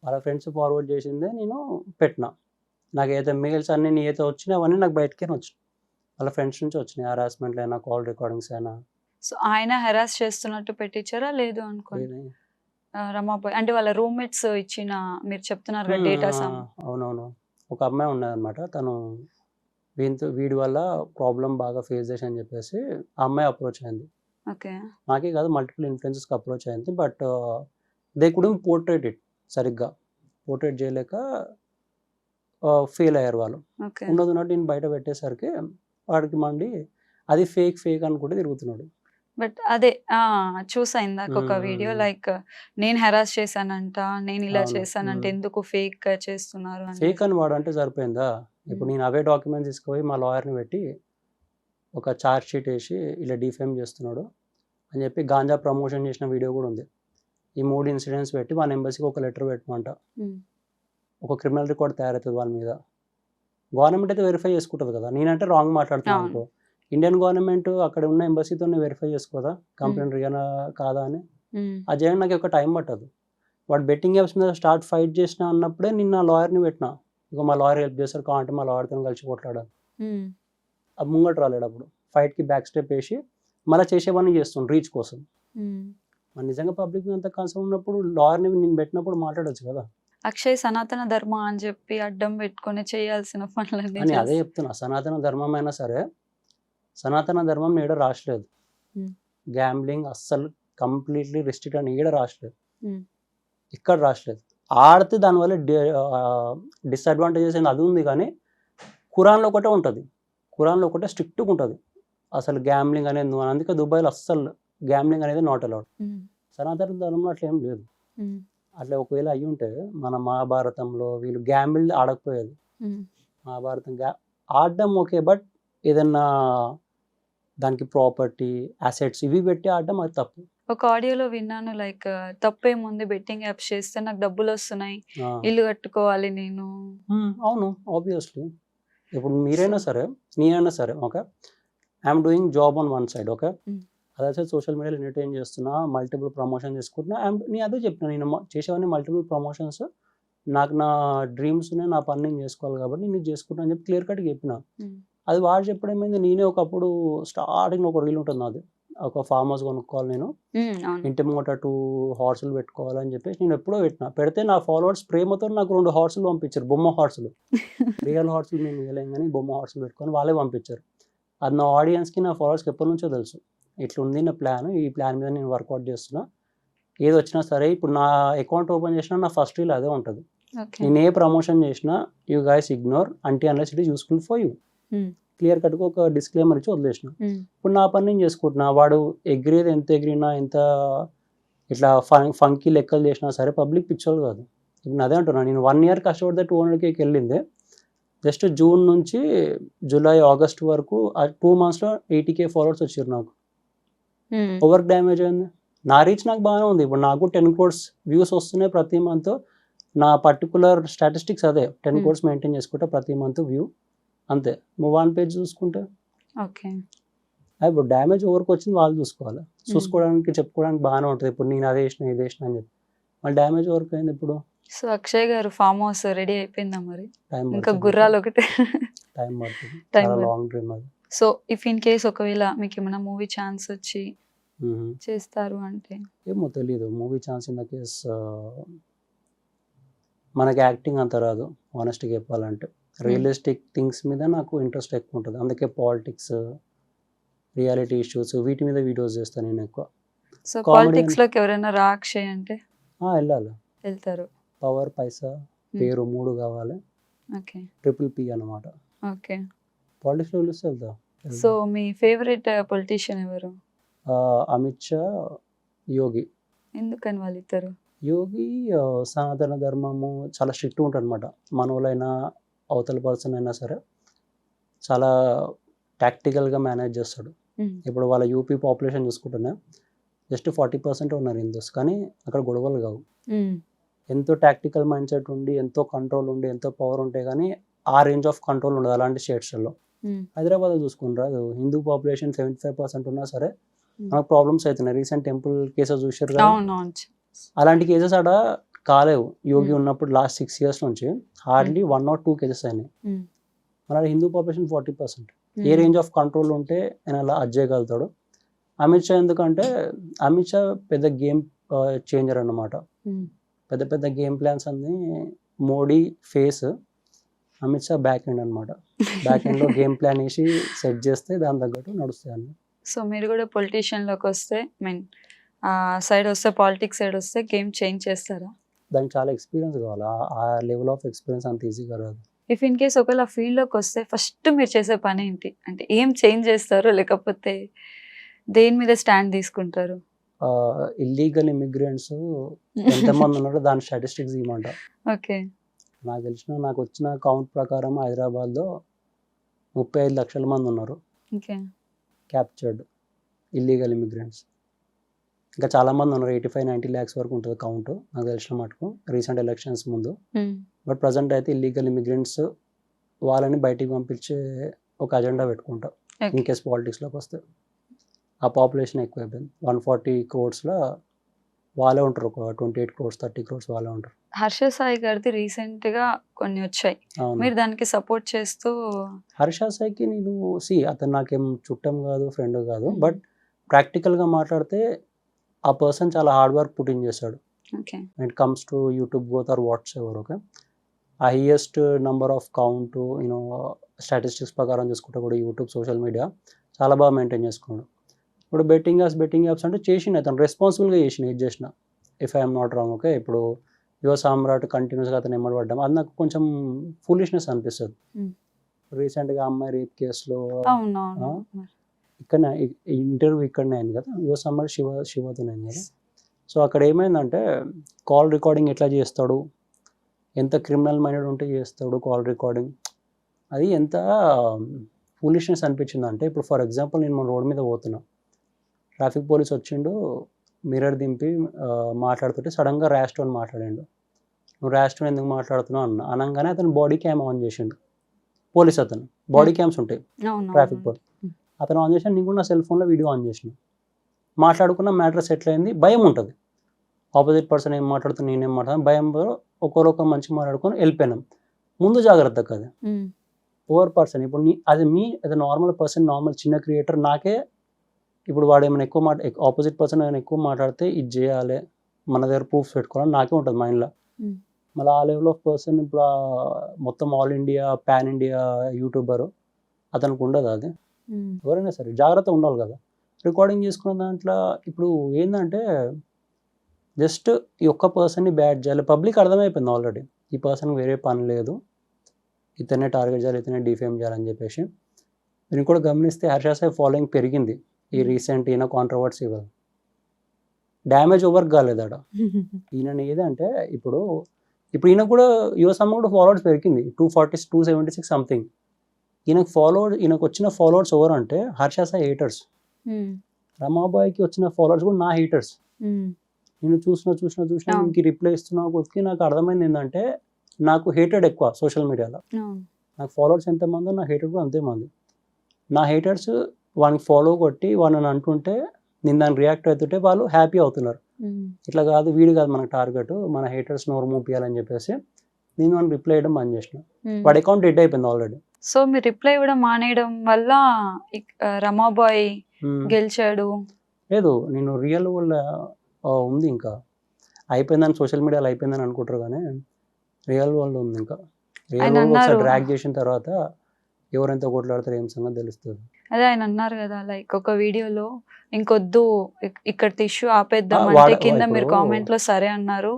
వాళ్ళ ఫ్రెండ్స్ ఫార్వర్డ్ చేసిందే నేను పెట్టినా. నాకు ఏదైతే మెయిల్స్ అన్నీ నీ అయితే వచ్చినాయి అవన్నీ నాకు బయటకే వచ్చినాయి, వాళ్ళ ఫ్రెండ్స్ నుంచి వచ్చినాయి. హెరాస్మెంట్లు అయినా, కాల్ రికార్డింగ్స్ అయినా. సో ఆయన హెరాస్ చేస్తున్నట్టు పెట్టించారా లేదు అనుకోండి రమాబాయ్ అంటే వాళ్ళ రూమ్మేట్స్ ఇచ్చిన మీరు చెప్తున్నారు కదా డేటా. అవునవును, ఒక అమ్మాయి ఉన్నదన్నమాట, తను వీడి వల్ల ప్రాబ్లం బాగా ఫేస్ చేసి అని చెప్పేసి ఆ అమ్మాయి అప్రోచ్ అయింది. నాకే కాదు, మల్టిపుల్ ఇన్ఫ్లుయెన్సర్స్కి అప్రోచ్ అయింది. But they couldn't portrait it, సరిగ్గా పోర్ట్రేట్ చేయలేక ఫెయిల్ అయ్యారు వాళ్ళు. ఉన్నది ఉన్నట్టు నేను బయట పెట్టేసరికి వాడికి మండి అది ఫేక్ అనుకుంటే తిరుగుతున్నాడు. బట్ అదే చూసా ఇందాక ఒక వీడియో, లైక్ నేను హెరాస్ చేశానంట, నేను ఇలా చేశానంటే ఎందుకు ఫేక్ చేస్తున్నారు. ఫేక్ అని వాడు అంటే సరిపోయిందా? ఇప్పుడు నేను అవే డాక్యుమెంట్స్ తీసుకుపోయి మా లాయర్ని పెట్టి ఒక ఛార్జ్ షీట్ వేసి ఇలా డిఫేమ్ చేస్తున్నాడు, అని చెప్పి గాంజా ప్రమోషన్ చేసిన వీడియో కూడా ఉంది. ఈ 3 ఇన్సిడెంట్స్ పెట్టి వాళ్ళ ఎంబసీకి ఒక లెటర్ పెట్టమంట. ఒక క్రిమినల్ రికార్డ్ తయారవుతుంది వాళ్ళ మీద. గవర్నమెంట్ అయితే వెరిఫై చేసుకుంటుంది కదా. నేనంటే రాంగ్ మాట్లాడుతున్నాను అనుకో, ఇండియన్ గవర్నమెంట్ అక్కడ ఉన్న ఎంబసీతో వెరిఫై చేసుకోదా కంప్లైంట్ రియనా కాదా అని. అది చేయడానికి నాకు ఒక టైం పట్టదు. వాడు బెట్టింగ్ యాప్స్ మీద స్టార్ట్ ఫైట్ చేసిన అన్నప్పుడే నిన్న లాయర్ని పెట్టిన. ఇక మా లాయర్ హెల్ప్ చేస్తారు కావాలంటే మా లాయర్తో కలిసి కొట్లాడాలి. అది ముంగట రాలేడు అప్పుడు. ఫైట్కి బ్యాక్ స్టెప్ వేసి మళ్ళీ చేసేవన్నీ చేస్తుండ్రు రీచ్ కోసం. మరి నిజంగా పబ్లిక్ మీద అంత కన్సర్న్ ఉన్నప్పుడు లాయర్ని నేను పెట్టినప్పుడు మాట్లాడొచ్చు కదా. అక్షయ్ సనాతన ధర్మ అని చెప్పి అడ్డం పెట్టుకొని చేయాల్సిన పనులన్నీ అని అదే చెప్తున్నా. సనాతన ధర్మం అయినా సరే, సనాతన ధర్మం ఈడ రాసలేదు. గ్యాంబ్లింగ్ అస్సలు కంప్లీట్లీ రిస్ట్రిక్ట్ అని ఈడ రాసలేదు, ఇక్కడ రాసలేదు. ఆడితే దానివల్ల డిసడ్వాంటేజెస్ ఏంది అది ఉంది, కానీ ఖురాన్లో ఒకటే ఉంటుంది. ఖురాన్లో ఒకటే స్ట్రిక్ట్గా ఉంటుంది అసలు గ్యాంబ్లింగ్ అనేది. అందుకే దుబాయ్లో అస్సలు గ్యాంబ్లింగ్ అనేది నాట్ అలౌడ్. సనాతన ధర్మంలో అట్లా ఏం లేదు. అట్లా ఒకవేళ అయ్యి ఉంటే మన మహాభారతంలో వీళ్ళు గ్యాంబిల్ ఆడకపోయేది. మహాభారతం ఆడడం ఓకే, బట్ ఏదన్నా దానికి ప్రాపర్టీ అసెట్స్ ఇవి పెట్టి ఆడడం అది తప్పు. ఒక ఆడియోలో విన్నాను, లైక్ తప్పేముంది బెట్టింగ్ యాప్స్ చేస్తే నాకు డబ్బులు వస్తున్నాయి, ఇల్లు కట్టుకోవాలి నేను. అవును, ఆబ్వియస్లీ. ఇప్పుడు మీరైనా సరే నేనైనా సరే okay, I'm doing job on one side okay, అదే సోషల్ మీడియాలో ఎంటర్టైన్ చేస్తున్నా, మల్టిపుల్ ప్రమోషన్ చేసుకుంటున్నా. నేను అదే చెప్పిన, నేను చేసేవన్నీ మల్టిపుల్ ప్రమోషన్స్. నాకు నా డ్రీమ్స్ ఉన్నాయి, నా పని నేను చేసుకోవాలి కాబట్టి నేను చేసుకుంటాను అని చెప్పి క్లియర్ కట్గా చెప్పిన. అది వాడు చెప్పడం ఏమైంది, నేనే ఒకప్పుడు స్టార్టింగ్ ఒక రీల్ ఉంటుంది నాది, ఒక ఫామ్ హౌస్ కొనుక్కోవాలి నేను, ఇంటి ముంగట 2 హార్సులు పెట్టుకోవాలని చెప్పేసి నేను ఎప్పుడో పెడితే నా ఫాలోవర్స్ ప్రేమతో నాకు 2 హార్సులు పంపించారు, బొమ్మ హార్సులు. రియల్ హార్సులు మేము ఇవ్వలేం కానీ బొమ్మ హార్సులు పెట్టుకొని వాళ్ళే పంపించారు. అది నా ఆడియన్స్కి నా ఫాలోవర్స్కి ఎప్పటి నుంచో తెలుసు. ఇట్లా ఉంది నా ప్లాన్, ఈ ప్లాన్ మీద నేను వర్కౌట్ చేస్తున్నా, ఏది వచ్చినా సరే. ఇప్పుడు నా అకౌంట్ ఓపెన్ చేసినా నా ఫస్ట్ రీల్ అదే ఉంటుంది. నేను ఏ ప్రమోషన్ చేసినా యూ గైస్ ఇగ్నోర్ అంటే unless it is useful for you. Clear కట్గా ఒక డిస్క్లైమర్ ఇచ్చి వదిలేసిన. ఇప్పుడు నా పని నేను చేసుకుంటున్నా. వాడు ఎగ్రీది ఎంత ఎగిరినా ఎంత ఇట్లా ఫంకీ లెక్కలు చేసినా సరే పబ్లిక్ పిచ్చోళ్ళు కాదు. ఇప్పుడు అదే అంటున్నా, నేను 1 year కష్టపడితే 200K వెళ్ళింది. జస్ట్ జూన్ నుంచి జూలై ఆగస్ట్ వరకు 2 monthsలో 80K ఫాలోవర్స్ వచ్చారు నాకు. ఓవర్ డ్యామేజ్ అయింది. నా రీచ్ నాకు బాగానే ఉంది. ఇప్పుడు నాకు 10 crores వ్యూస్ వస్తున్నాయి ప్రతి మంత్. నా పర్టికులర్ స్టాటిస్టిక్స్ అదే 10 crores మెయింటైన్ చేసుకుంటే ప్రతి మంత్ వ్యూ అంతే. మూవ్ ఆన్ పేజ్ చూసుకుంటే ఇప్పుడు డ్యామేజ్ ఓవర్కి వచ్చింది వాళ్ళు చూసుకోవాలి. చూసుకోవడానికి చెప్పుకోవడానికి బాగానే ఉంటుంది. ఇప్పుడు నేను అదే వేసిన ఇది వేసిన అని చెప్పి మళ్ళీ డ్యామేజ్ ఓవర్కి అయింది. ఇప్పుడు సో అక్షయ్ గారు ఫామ్ హౌస్ రెడీ అయిపోయిందా మరి? ఇంకా గుర్రాలు ఒకటే టైం పడుతుంది, లాంగ్ డ్రీమ్ అది. సో ఇఫ్ ఇన్ కేస్ ఒకవేళ మీకు ఏమైనా మూవీ ఛాన్స్ వచ్చి చేస్తారు అంటే? ఏమో తెలీదు. Movie chance in the case మనకి యాక్టింగ్ అంత రాదు ఆనెస్ట్గా చెప్పాలంటే. రియలిస్టిక్ థింగ్స్ మీద నాకు ఇంట్రెస్ట్ ఎక్కువ ఉంటుంది. అందుకే పాలిటిక్స్, రియాలిటీ ఇష్యూస్ వీటి మీద వీడియోస్ చేస్తాను నేను ఎక్కువ. సో పాలిటిక్స్ లోకి ఎవరైనా రా అక్షయ్ అంటే వెళ్ళాలి. వెళ్తారు. పవర్, పైసా, పేరు 3 కావాలి. ట్రిపుల్ పి అన్నమాట. పాలిటిక్స్ లో పిలిస్తే వెళ్తా. సో మీ ఫేవరెట్ పొలిటీషియన్ ఎవరు? అమిత్ షా, యోగి. ఎందుకని వాళ్ళిద్దరు? యోగి సనాతన ధర్మము చాలా స్ట్రిక్ట్ ఉంటుంది అనమాట. మనోళ్ళైనా అవతల పర్సన్ అయినా సరే చాలా టాక్టికల్గా మేనేజ్ చేస్తాడు. ఇప్పుడు వాళ్ళ యూపీ పాపులేషన్ చూసుకుంటున్నా జస్ట్ 40% ఉన్నారు హిందూస్, కానీ అక్కడ గొడవలు కావు. ఎంతో టాక్టికల్ మైండ్ సెట్ ఉండి, ఎంతో కంట్రోల్ ఉండి, ఎంతో పవర్ ఉంటే కానీ ఆ రేంజ్ ఆఫ్ కంట్రోల్ ఉండదు అలాంటి స్టేట్స్లో. హైదరాబాద్ చూసుకుంటారు, హిందూ పాపులేషన్ 75% ఉన్నా సరే మనకు ప్రాబ్లమ్స్ అవుతున్నాయి. రీసెంట్ టెంపుల్ కేసెస్ చూసారు కదా, అలాంటి కేసెస్ ఆడ కాలేవు. యోగి ఉన్నప్పుడు లాస్ట్ 6 years నుంచి హార్డ్లీ 1 or 2 కేసెస్ అయినాయి. మన Hindu population 40%. A range of control ఉంటే ఆయన అలా అజ్జేయగలుగుతాడు. అమిత్ షా ఎందుకంటే అమిత్ షా పెద్ద గేమ్ చేంజర్ అన్నమాట. పెద్ద పెద్ద గేమ్ ప్లాన్స్ అన్ని Modi face, Amit Shah back end అనమాట. బ్యాక్ ఎండ్లో గేమ్ ప్లాన్ వేసి సెట్ చేస్తే దాని తగ్గట్టు నడుస్తాయి అన్ని. సో మీరు కూడా పొలిటీషియన్లోకి వస్తే మీన్ సైడ్ వస్తే, పాలిటిక్స్ సైడ్ వస్తే గేమ్ చేంజ్ చేస్తారా? దానికి చాలా ఎక్స్పీరియన్స్ కావాలి. ఆ లెవెల్ ఆఫ్ ఎక్స్పీరియన్స్ అంత ఈజీగా రాదు. ఇఫ్ ఇన్ కేస్ ఒకవేళ ఫీల్డ్లోకి వస్తే ఫస్ట్ మీరు చేసే పని ఏంటి? అంటే ఏం చేంజ్ చేస్తారు, లేకపోతే దేని మీద స్టాండ్ తీసుకుంటారు? ఇల్లీగల్ ఇమిగ్రెంట్స్ ఎంతమంది ఉన్నారో దాని స్టాటిస్టిక్స్ ఇవ్వమంట. నాకు వచ్చిన కౌంట్ ప్రకారం హైదరాబాద్లో 35 లక్షల మంది ఉన్నారు క్యాప్చర్డ్ ఇల్లీగల్ ఇమిగ్రెంట్స్. ఇంకా చాలా మంది ఉన్నారు, 85-90 lakhs వరకు ఉంటుంది కౌంట్ నాకు తెలిసిన మటుకు రీసెంట్ ఎలక్షన్స్ ముందు. బట్ ప్రజెంట్ అయితే ఇల్లీగల్ ఇమిగ్రెంట్స్ వాళ్ళని బయటికి పంపించే ఒక అజెండా పెట్టుకుంటా ఇన్ కేస్ పాలిటిక్స్లోకి వస్తే. ఆ పాపులేషన్ ఎక్కువ అయిపోయింది, 140 crores వాళ్ళే ఉంటారు, ఒక 28 crores 30 crores వాళ్ళే ఉంటారు. హర్ష సాయి గారిది రీసెంట్ గా కొన్ని వచ్చాయి, అవును, మీరు దానికి సపోర్ట్ చేస్తూ. హర్ష సాయికి నేను అతను నాకేం చుట్టం కాదు, ఫ్రెండ్ కాదు, బట్ ప్రాక్టికల్గా మాట్లాడితే ఆ పర్సన్ చాలా హార్డ్ వర్క్ పుట్ ఇన్ చేశాడు. Okay, it comes to YouTube growth or whatsoever. Okay, ఆ highest number of count statistics ప్రకారం చూసుకుంటే కూడా యూట్యూబ్ సోషల్ మీడియా చాలా బాగా మెయింటైన్ చేసుకున్నాడు. ఇప్పుడు బెట్టింగ్ యాప్స్ అంటే చేసిన అతను రెస్పాన్సిబుల్గా ఏది చేసిన, if I'm not wrong. Okay, ఇప్పుడు యువ సామ్రాట్ కంటిన్యూస్గా అతను ఎమ్మడి పడ్డాం, అది నాకు కొంచెం ఫూలిష్నెస్ అనిపిస్తుంది. రీసెంట్గా అమ్మాయి రేప్ కేసులో ఇక్కడనే ఇంటర్వ్యూ ఇక్కడనే అయింది కదా, యువ సామ్రాట్ శివతోనే అయింది కదా. సో అక్కడ ఏమైందంటే కాల్ రికార్డింగ్ ఎట్లా చేస్తాడు, ఎంత క్రిమినల్ మైండెడ్ ఉంటే చేస్తాడు కాల్ రికార్డింగ్, అది ఎంత ఫూలిష్నెస్ అనిపించింది అంటే, ఇప్పుడు ఫర్ ఎగ్జాంపుల్ నేను మన రోడ్ మీద పోతున్నా, ట్రాఫిక్ పోలీస్ వచ్చిండు, మిర్రర్ దింపి మాట్లాడుతుంటే సడన్గా ర్యాష్ టోన్ మాట్లాడాడు. నువ్వు ర్యాష్ టోన్ ఎందుకు మాట్లాడుతున్నావు అనగానే అతను బాడీ క్యామ్ ఆన్ చేసిండు. పోలీస్ అతను బాడీ క్యామ్స్ ఉంటాయి ట్రాఫిక్ పోలీస్, అతను ఆన్ చేసిన, నేను కూడా నా సెల్ ఫోన్లో వీడియో ఆన్ చేసిన, మాట్లాడుకున్న మ్యాటర్ సెటిల్ అయింది. భయం ఉంటుంది, ఆపోజిట్ పర్సన్ ఏం మాట్లాడుతున్నా నేనేం మాట్లాడుతున్నా, భయంతో ఒకరొకరు మంచిగా మాట్లాడుకొని వెళ్ళిపోయినాం. ముందు జాగ్రత్త కదా ఓవర్ పర్సన్. ఇప్పుడు అది నార్మల్ పర్సన్, నార్మల్ చిన్న క్రియేటర్, నాకే ఇప్పుడు వాడు ఏమైనా ఎక్కువ ఆపోజిట్ పర్సన్ ఏమైనా ఎక్కువ మాట్లాడితే ఇది చేయాలి, మన దగ్గర ప్రూఫ్స్ పెట్టుకోవాలని నాకే ఉంటుంది మైండ్లో. మళ్ళీ ఆ లెవెల్ ఆఫ్ పర్సన్ ఇప్పుడు మొత్తం all India pan India YouTuber అతనికి ఉండదు. అది ఎవరైనా సరే జాగ్రత్త ఉండాలి కదా. రికార్డింగ్ చేసుకున్న దాంట్లో ఇప్పుడు ఏంటంటే జస్ట్ ఈ ఒక్క పర్సన్ని బ్యాడ్ చేయాలి, పబ్లిక్ అర్థమైపోయింది ఆల్రెడీ, ఈ పర్సన్కి వేరే పని లేదు, ఇతనే టార్గెట్ చేయాలి, ఇతనే డిఫేమ్ చేయాలని చెప్పేసి. నేను కూడా గమనిస్తే హర్ష సాయి ఫాలోయింగ్ పెరిగింది ఈ రీసెంట్ ఈయన కాంట్రవర్సీ వల్ల. డ్యామేజ్ ఓవర్ కాలేదాడ ఈయన ఏదంటే ఇప్పుడు ఈయన కూడా యువసమ్మ కూడా ఫాలోవర్స్ పెరిగింది, 276 సంథింగ్. ఈయనకు వచ్చిన ఫాలోవర్స్ ఎవరు అంటే హర్ష సాయి హేటర్స్, రమాబాయికి వచ్చిన ఫాలోవర్స్ కూడా నా హేటర్స్. నేను చూసిన ఇంక రిప్లై ఇస్తున్నా కొద్దికి నాకు అర్థమైంది ఏంటంటే నాకు హేటెడ్ ఎక్కువ సోషల్ మీడియాలో. నాకు ఫాలోవర్స్ ఎంతమందో నా హేటెడ్ కూడా అంతేమంది. నా హేటర్స్ వానికి ఫాలో కొట్టి వాళ్ళని అంటుంటే నేను దాన్ని రియాక్ట్ అవుతుంటే వాళ్ళు హ్యాపీ అవుతున్నారు. ఇట్లా కాదు, వీడు కాదు మన టార్గెట్, మన హేటర్స్ నోరు మూపియాలని చెప్పేసి నేను వాడిని రిప్లై ఇవ్వడం బంద్ చేసిన. వాడి అకౌంట్ డెడ్ అయిపోయింది ఆల్రెడీ. సో మీరు రిప్లై ఇవ్వడం మానేయడం వల్ల రమాబాయ్ గెలిచాడు? లేదు, నేను రియల్ వల్ల ఉంది, ఇంకా అయిపోయిందని సోషల్ మీడియాలో అయిపోయిందని అనుకుంటారు, కానీ రియల్ వరల్డ్ ఉంది. ఇంకా రియల్ వరల్డ్ ఒకసారి డ్రాగ్ చేసిన తర్వాత ఎవరెంత కొట్లాడతారు ఏం సంగతి తెలుస్తుంది. అదే ఆయన అన్నారు కదా, లైక్ ఒక వీడియోలో ఇంకొద్దు ఇక్కడ ఇష్యూ ఆపేద్దాం అంటే కింద మీరు కామెంట్ లో సరే అన్నారు,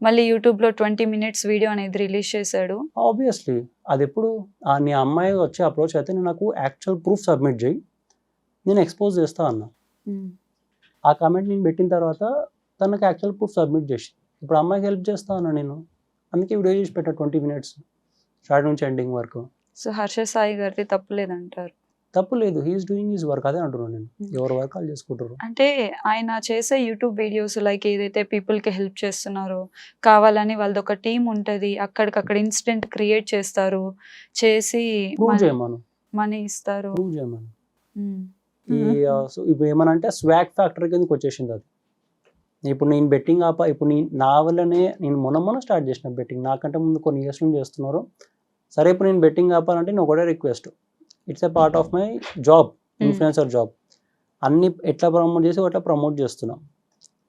మళ్ళీ యూట్యూబ్ లో 20 minutes వీడియో అనేది రిలీజ్ చేశాడు. ఆబ్వియస్లీ అది ఎప్పుడు నీ అమ్మాయి వచ్చి అప్రోచ్ అయితే నేను నాకు యాక్చువల్ ప్రూఫ్ సబ్మిట్ చేయి, నేను ఎక్స్పోజ్ చేస్తా అన్నా. ఆ కామెంట్ నేను పెట్టిన తర్వాత తనకు యాక్చువల్ ప్రూఫ్ సబ్మిట్ చేసి ఇప్పుడు అమ్మాయికి హెల్ప్ చేస్తా అన్నా నేను, అందుకే వీడియో చేసి పెట్టా 20 minutes స్టార్ట్ నుంచి ఎండింగ్ వరకు. సో హర్ష సాయి గారిది తప్పు లేదంటారు? తప్పు లేదు, హీఈస్ డూయింగ్ హిస్ వర్క్, అదే అంటున్నాను నేను. ఎవరి వర్క్ వాళ్ళు చేసుకుంటారు. అంటే ఆయన చేసే యూట్యూబ్ వీడియోస్ లైక్ ఏదైతే పీపుల్ కి హెల్ప్ చేస్తున్నారో, కావాలని వాళ్ళది ఒక టీం ఉంటది, అక్కడికక్కడ ఇన్సిడెంట్ క్రియేట్ చేస్తారు, చేసి మనీ ఇస్తారు. ఇప్పుడు ఏమనంటే స్వాగ్ ఫ్యాక్టర్ కిందకి వచ్చేసింది అది. ఇప్పుడు నేను బెట్టింగ్ ఇప్పుడు నా వల్లనే నేను మొన్న స్టార్ట్ చేసిన బెట్టింగ్, నాకంటే ముందు కొన్ని ఇయర్స్ నుంచి చేస్తున్నారు. సరే ఇప్పుడు నేను బెట్టింగ్ ఆపాలంటే నేను ఒకటే request, it's a part of my job, influencer job. అన్ని ఎట్లా ప్రమోట్ చేసి అట్లా ప్రమోట్ చేస్తున్నాం.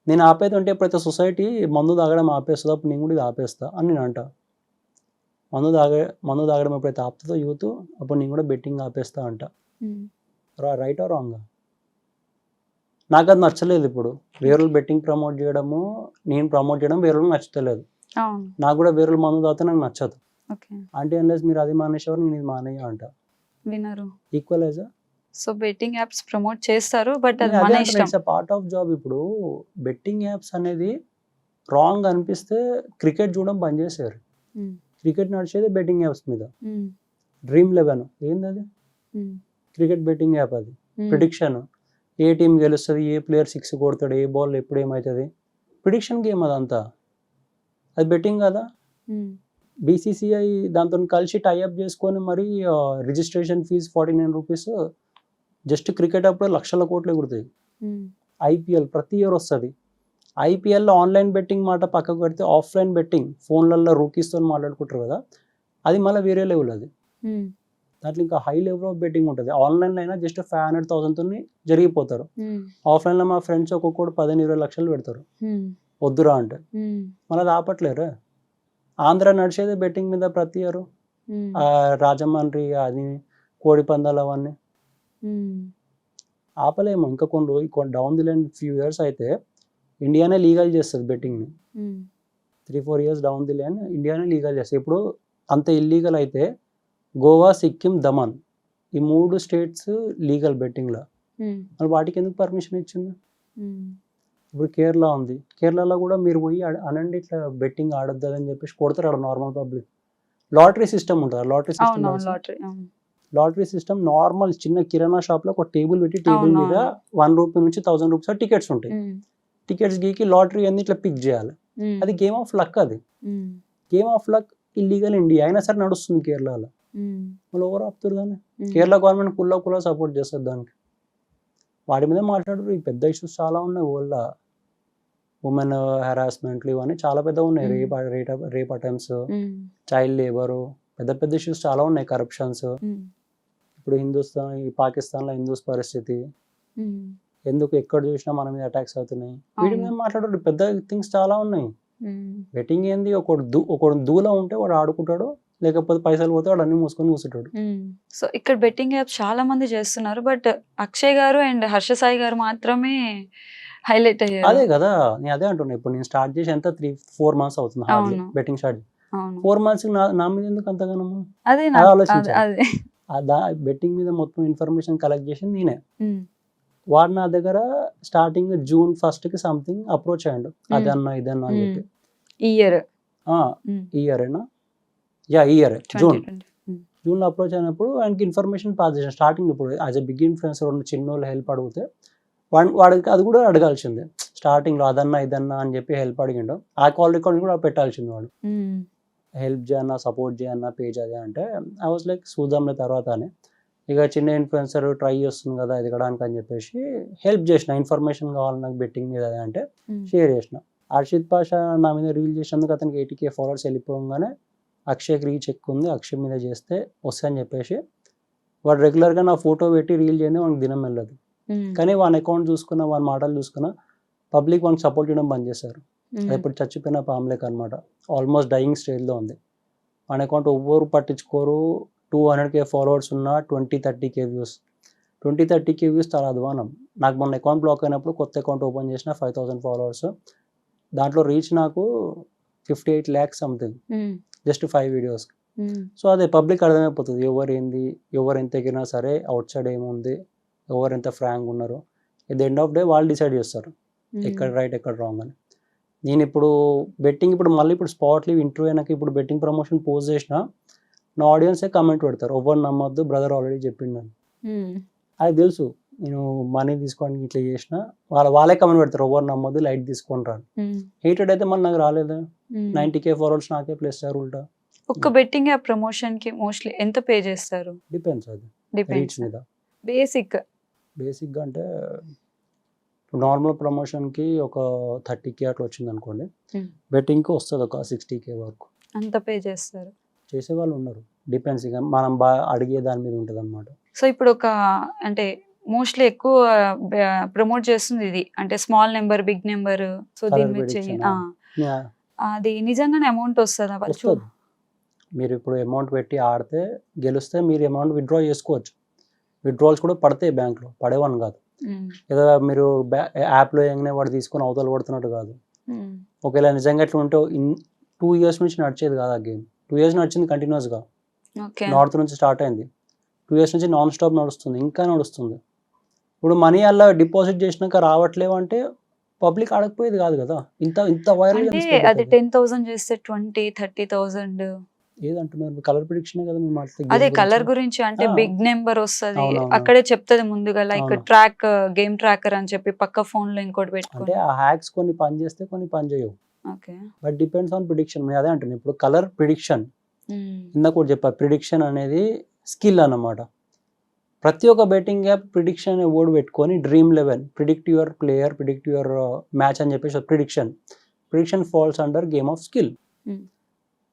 నేను ఆపేది అంటే ఎప్పుడైతే సొసైటీ మందు తాగడం ఆపేస్తుందో అప్పుడు నేను కూడా ఇది ఆపేస్తా అని నేను అంట. మందు తాగడం ఎప్పుడైతే ఆపుతుందో యూత్ అప్పుడు నేను కూడా బెట్టింగ్ ఆపేస్తా అంట. Right are wrong? నాకు అది నచ్చలేదు. ఇప్పుడు వేరే బెట్టింగ్ ప్రమోట్ చేయడము, నేను ప్రమోట్ చేయడం వేరే నచ్చలేదు. నాకు కూడా వేరే మందు తాగితే నాకు నచ్చదు. అంటే అన్లెస్ మీరు అది మానేసేవారు నేను ఇది మానేయ అంట. వినరు equalise. So betting apps promote చేస్తారు, బట్ అది మన ఇష్టం, it's a part of job. ఇప్పుడు బెట్టింగ్ యాప్స్ అనేది రాంగ్ అనిపిస్తే క్రికెట్ చూడడం బంద్ చేశారు. క్రికెట్ నడిచేది బెట్టింగ్ యాప్స్ మీద. Dream11 ఏంది అది, క్రికెట్ బెట్టింగ్ యాప్, అది ప్రిడిక్షన్. ఏ టీం గెలుస్తుంది, ఏ ప్లేయర్ 6 కొడతాడు, ఏ బాల్ ఎప్పుడు ఏమవుతుంది, ప్రిడిక్షన్ గేమ్ అదంతా. అది బెట్టింగ్ కదా. బీసీసీఐ దాంతో కలిసి టైఅప్ చేసుకొని మరి registration fee 49 rupees. Just cricket అప్పుడు లక్షల కోట్లు ఎగురుతాయి. ఐపీఎల్ ప్రతి ఇయర్ వస్తుంది. ఐపీఎల్లో ఆన్లైన్ బెట్టింగ్ మాట పక్కకు పెడితే ఆఫ్లైన్ బెట్టింగ్ ఫోన్లలో రూకీస్తో మాట్లాడుకుంటారు కదా, అది మళ్ళీ వేరే లెవెల్. అది దాంట్లో ఇంకా హై లెవెల్ ఆఫ్ బెట్టింగ్ ఉంటుంది. ఆన్లైన్లో అయినా జస్ట్ 500,000తో జరిగిపోతారు. ఆఫ్లైన్లో మా ఫ్రెండ్స్ ఒక్కొక్కడు 15-20 లక్షలు పెడతారు వద్దురా అంటే. మళ్ళీ అది ఆపట్లేరు. ఆంధ్ర నడిచేది బెట్టింగ్ మీద ప్రతి ఇయర్. రాజమండ్రి అది కోడి పందాలు అవన్నీ ఆపలేము. ఇంకా కొన్ని down the line few years అయితే ఇండియానే లీగల్ చేస్తుంది బెట్టింగ్ని. 3-4 ఇయర్స్ డౌన్ ది లైన్ ఇండియానే లీగల్ చేస్తుంది. ఇప్పుడు అంత ఇల్లీగల్ అయితే గోవా, సిక్కిం, దమన్ ఈ 3 స్టేట్స్ లీగల్ బెట్టింగ్లో. మరి వాటికి ఎందుకు పర్మిషన్ ఇచ్చింది? ఇప్పుడు కేరళ ఉంది. కేరళలో కూడా మీరు పోయి అనండి ఇట్లా బెట్టింగ్ ఆడొద్దు అని చెప్పేసి కొడతారు అక్కడ నార్మల్ పబ్లిక్. లాటరీ సిస్టమ్ ఉంటుంది. లాటరీ సిస్టమ్ నార్మల్ చిన్న కిరాణా షాప్లో ఒక టేబుల్ పెట్టి టేబుల్ మీద 1 రూపీ నుంచి 1000 రూపీస్ టికెట్స్ ఉంటాయి. టికెట్స్ గీకి లాటరీ అన్ని ఇట్లా పిక్ చేయాలి. అది గేమ్ ఆఫ్ లక్. అది game of luck illegal India అయినా సరే నడుస్తుంది కేరళలో. మళ్ళీ ఓవర్ ఆపుతారు దాన్ని. కేరళ గవర్నమెంట్ కుల్ల సపోర్ట్ చేస్తుంది దానికి. వాటి మీద మాట్లాడరు. ఈ పెద్ద ఇష్యూస్ చాలా ఉన్నాయి వరల్డ్. ఉమెన్ హెరాస్మెంట్లు ఇవన్నీ చాలా పెద్ద ఉన్నాయి. రేప్ అటెంప్ట్స్, చైల్డ్ లేబరు, పెద్ద ఇష్యూస్ చాలా ఉన్నాయి. కరప్షన్స్. ఇప్పుడు పాకిస్తాన్లో హిందూస్ పరిస్థితి ఎందుకు ఎక్కడ చూసినా మన మీద అటాక్స్ అవుతున్నాయి. వీటి మీద మాట్లాడరు. పెద్ద థింగ్స్ చాలా ఉన్నాయి. బెట్టింగ్ ఏంది, ఒకడు దూల ఉంటే వాడు ఆడుకుంటాడు, లేకపోతే పైసలు పోతే వాడు అన్ని మూసుకొని కూర్చుంటాడు. సో ఇక్కడ బెట్టింగ్ యాప్ చాలా మంది చేస్తున్నారు. బట్ అక్షయ్ గారు అండ్ హర్ష సాయి గారు మాత్రమే హైలైట్ అయ్యారు. అదే కదా నేను అదే అంటున్నా. ఇప్పుడు నేను స్టార్ట్ చేసి ఎంత 3-4 months అవుతుంది బెట్టింగ్ స్టార్ట్. 4 months నా మీద ఎందుకు అంతగానము ఆలోచించాలి. బెట్టింగ్ మీద మొత్తం ఇన్ఫర్మేషన్ కలెక్ట్ చేసి నేనే. వాడు నా దగ్గర starting June 1st something approach అయ్యాడు. అదన్నా ఇదన్నా అని చెప్పి. ఇయర్ జూన్లో అప్రోచ్ అయినప్పుడు ఆయనకి ఇన్ఫర్మేషన్ పాస్ చేసాను. స్టార్టింగ్ ఇప్పుడు యాజ్ ఎ బిగ్ ఇన్ఫ్లుయెన్సర్ చిన్న వాళ్ళు హెల్ప్ అడిగితే వాడికి అది కూడా అడగాల్సిందే. స్టార్టింగ్లో అదన్నా ఇదన్నా అని చెప్పి హెల్ప్ అడిగిండు. ఆ కాల్ రికార్డింగ్ కూడా పెట్టాల్సింది. వాడు హెల్ప్ చేయన్నా, సపోర్ట్ చేయన్నా, పేజ్ అదే అంటే ఐ వాజ్ లైక్ చూద్దాంలే తర్వాత అని. ఇక చిన్న ఇన్ఫ్లుయెన్సర్ ట్రై చేస్తుంది కదా ఎదగడానికి అని చెప్పేసి హెల్ప్ చేసిన. ఇన్ఫర్మేషన్ కావాలి నాకు బెట్టింగ్ మీద అదే అంటే షేర్ చేసిన. హర్షిత్ పాషా నా మీద రీల్ చేసినందుకు అతనికి 80K ఫాలోవర్స్ వెళ్ళిపోగానే అక్షయ్కి రీచ్ ఎక్కువ ఉంది, అక్షయ్ మీద చేస్తే వస్తాయని చెప్పేసి వాడు రెగ్యులర్గా నా ఫోటో పెట్టి రీల్ చేయండి, వానికి దినం వెళ్ళదు. కానీ వాని అకౌంట్ చూసుకున్న, వాని మాటలు చూసుకున్న పబ్లిక్ వానికి సపోర్ట్ చేయడం బంద్ చేశారు. అది ఇప్పుడు చచ్చిపోయిన పామ్లేక్ అనమాట. ఆల్మోస్ట్ డయింగ్ స్టేజ్లో ఉంది. వాని అకౌంట్ ఎవ్వరు పట్టించుకోరు. 200K ఫాలోవర్స్ ఉన్న 20-30K వ్యూస్. 20-30K వ్యూస్ చాలా అధ్వానం. నాకు మొన్న అకౌంట్ బ్లాక్ అయినప్పుడు కొత్త అకౌంట్ ఓపెన్ చేసిన 5,000 ఫాలోవర్స్. దాంట్లో రీచ్ నాకు 58 lakhs something, just 5 videos. So అదే పబ్లిక్ అర్థమైపోతుంది ఎవరు ఎంత ఎగిరినా సరే అవుట్ సైడ్ ఏముంది, ఎవరు ఎంత ఫ్రాంక్ ఉన్నారు. At the end of day వాళ్ళు డిసైడ్ చేస్తారు ఎక్కడ రైట్ ఎక్కడ రాంగ్ అని. నేను ఇప్పుడు బెట్టింగ్ మళ్ళీ స్పాట్లీ ఇంటర్వ్యూ అయినాక ఇప్పుడు బెట్టింగ్ ప్రమోషన్ పోస్ట్ చేసిన నా ఆడియన్సే కమెంట్ పెడతారు, ఎవరు నమ్మొద్దు బ్రదర్ ఆల్రెడీ చెప్పిండు అని. అది తెలుసు నేను మనీ తీసుకోవడానికి ఇట్లా చేసిన. వాళ్ళే కమెంట్ పెడతారు, ఎవరు నమ్మొద్దు, లైట్ తీసుకొని రాను. హేటెడ్ అయితే మళ్ళీ నాకు రాలేదు. 90K ఫాలోవర్స్ నాకే ప్లేస్ చేస్తారు ఉల్టా. ఒక్క బెట్టింగ్ యాప్ ప్రమోషన్ కి మోస్ట్లీ ఎంత పే చేస్తారు? డిపెండ్స్. అది రీచ్ మీద. బేసిక్గా అంటే నార్మల్ ప్రమోషన్కి ఒక 30K అట్లా వచ్చింది అనుకోండి, బెట్టింగ్కి వస్తుంది ఒక 60K వరకు. అంత పే చేస్తారు? చేసే వాళ్ళు ఉన్నారు. డిపెండ్స్, ఇక మనం బాగా అడిగే దాని మీద ఉంటుంది అనమాట. సో ఇప్పుడు ఒక అంటే మోస్ట్లీ ఎక్కువ ప్రమోట్ చేస్తుంది ఇది అంటే small number, big number. So దీని మీద అది నిజంగానే అమౌంట్ వస్తుందా? వస్తుంది. మీరు ఇప్పుడు అమౌంట్ పెట్టి ఆడితే గెలిస్తే మీరు అమౌంట్ విత్డ్రా చేసుకోవచ్చు. విత్డ్రాల్స్ కూడా పడతాయి బ్యాంక్లో, పడేవని కాదు. ఏదో మీరు యాప్లో ఏంగానే వాడు తీసుకొని అవతల పడుతున్నట్టు కాదు. ఒకవేళ నిజంగా ఎట్లా ఉంటే 2 years నుంచి నడిచేది కాదు ఆ గేమ్. 2 years నడిచింది కంటిన్యూస్గా. నార్త్ నుంచి స్టార్ట్ అయింది, 2 years నుంచి నాన్ స్టాప్ నడుస్తుంది, ఇంకా నడుస్తుంది. ఇప్పుడు మనీ అలా డిపాజిట్ చేసినాక రావట్లేవు అంటే పబ్లిక్ ఆడకపోయేది కాదు కదా. ఇంత వైరల్. అది 10,000 చేస్తే 20-30,000 ఏదంటున్నారు కలర్ ప్రిడిక్షన్ కదా మేము అదే కలర్ గురించి అంటే ఆ. బిగ్ నెంబర్ వస్తది అవునవును. అక్కడే చెప్తది ముందుగా లైక్ అవును. ట్రాక్ గేమ్ ట్రాకర్ అని చెప్పి పక్క ఫోన్ లో ఇంకోటి అంటే పెట్టుకొని ఆ హ్యాక్స్ కొన్ని పని చేస్తే కొన్ని పని చేయవు, okay but depends on prediction. నేను అదే అంటున్నాను ఇప్పుడు కలర్ ప్రిడిక్షన్ ఇందాక కూడా చెప్పా, ప్రిడిక్షన్ అనేది స్కిల్ అన్నమాట. ప్రతి ఒక్క బెట్టింగ్ యాప్ ప్రిడిక్షన్ అనే వర్డ్ పెట్టుకొని డ్రీమ్11 predict your player, predict your match అని చెప్పేసి prediction falls under game of skill.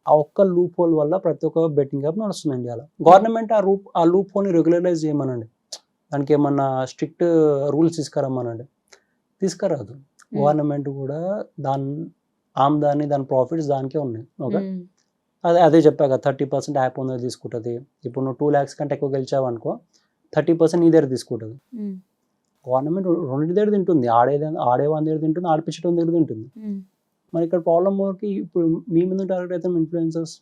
ఆ ఒక్క లూప్ హోల్ వల్ల ప్రతి ఒక్క బెట్టింగ్ యాప్ నడుస్తుంది ఇండియాలో. గవర్నమెంట్ ఆ లూప్ హోల్ని రెగ్యులరైజ్ చేయమనండి, దానికి ఏమన్నా స్ట్రిక్ట్ రూల్స్ తీసుకురమ్మనండి, తీసుకురాదు. గవర్నమెంట్ కూడా ఆమ్దాని దాని ప్రాఫిట్స్ దానికే ఉన్నాయి. ఓకే, అదే చెప్పాక 30% యాప్ ఓనర్ తీసుకుంటుంది. ఇప్పుడు నువ్వు 2 lakhs కంటే ఎక్కువ గెలిచావు అనుకో 30% నీ దగ్గర తీసుకుంటుంది. గవర్నమెంట్ రెండింటి దగ్గర తింటుంది, ఆడేవాని దగ్గర తింటుంది, ఆడిపించడం దగ్గర తింటుంది. మరి ఇక్కడ ప్రాబ్లమ్ వరకు ఇప్పుడు మీ మీద టార్గెట్ అయితే ఇన్ఫ్లుయెన్సర్స్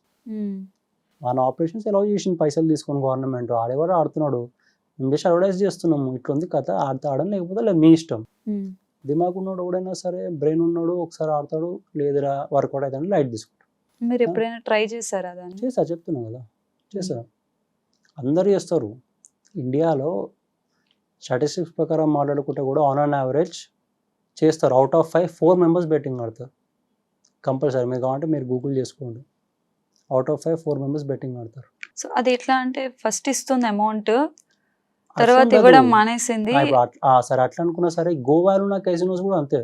మన ఆపరేషన్స్ ఎలా చేసింది, పైసలు తీసుకొని గవర్నమెంట్ ఆడేవాడు ఆడుతున్నాడు, మేము జస్ట్ అడ్వర్టైజ్ చేస్తున్నాము, ఇట్లా ఉంది కథ, ఆడడం లేకపోతే లేదు మీ ఇష్టం. దిమాగ్ ఉన్నాడు ఎవడైనా సరే, బ్రెయిన్ ఉన్నాడు ఒకసారి ఆడతాడు, లేదురా వర్కౌట్ అవుతాడు లైట్ తీసుకుంటాడు. మీరు ఎప్పుడైనా ట్రై చేశారా దాన్ని? చేసా, చెప్తున్నా కదా చేసా, అందరు చేస్తారు. ఇండియాలో స్టాటిస్టిక్స్ ప్రకారం మాట్లాడుకుంటే కూడా ఆన్ యావరేజ్ చేస్తారు, అవుట్ ఆఫ్ 5 4 members బెట్టింగ్ ఆడతారు కంపల్సరీ. మీరు కావాలంటే మీరు గూగుల్ చేసుకోండి, అవుట్ ఆఫ్ 5 4 members బెట్టింగ్ ఆడతారు. సో అది ఎట్లా అంటే ఫస్ట్ ఇస్తుంది అమౌంట్, తర్వాత ఇవ్వడం మానేసింది. సరే అట్లా అనుకున్నా సరే, గోవాలో ఉన్న కైసినోస్ కూడా అంతే,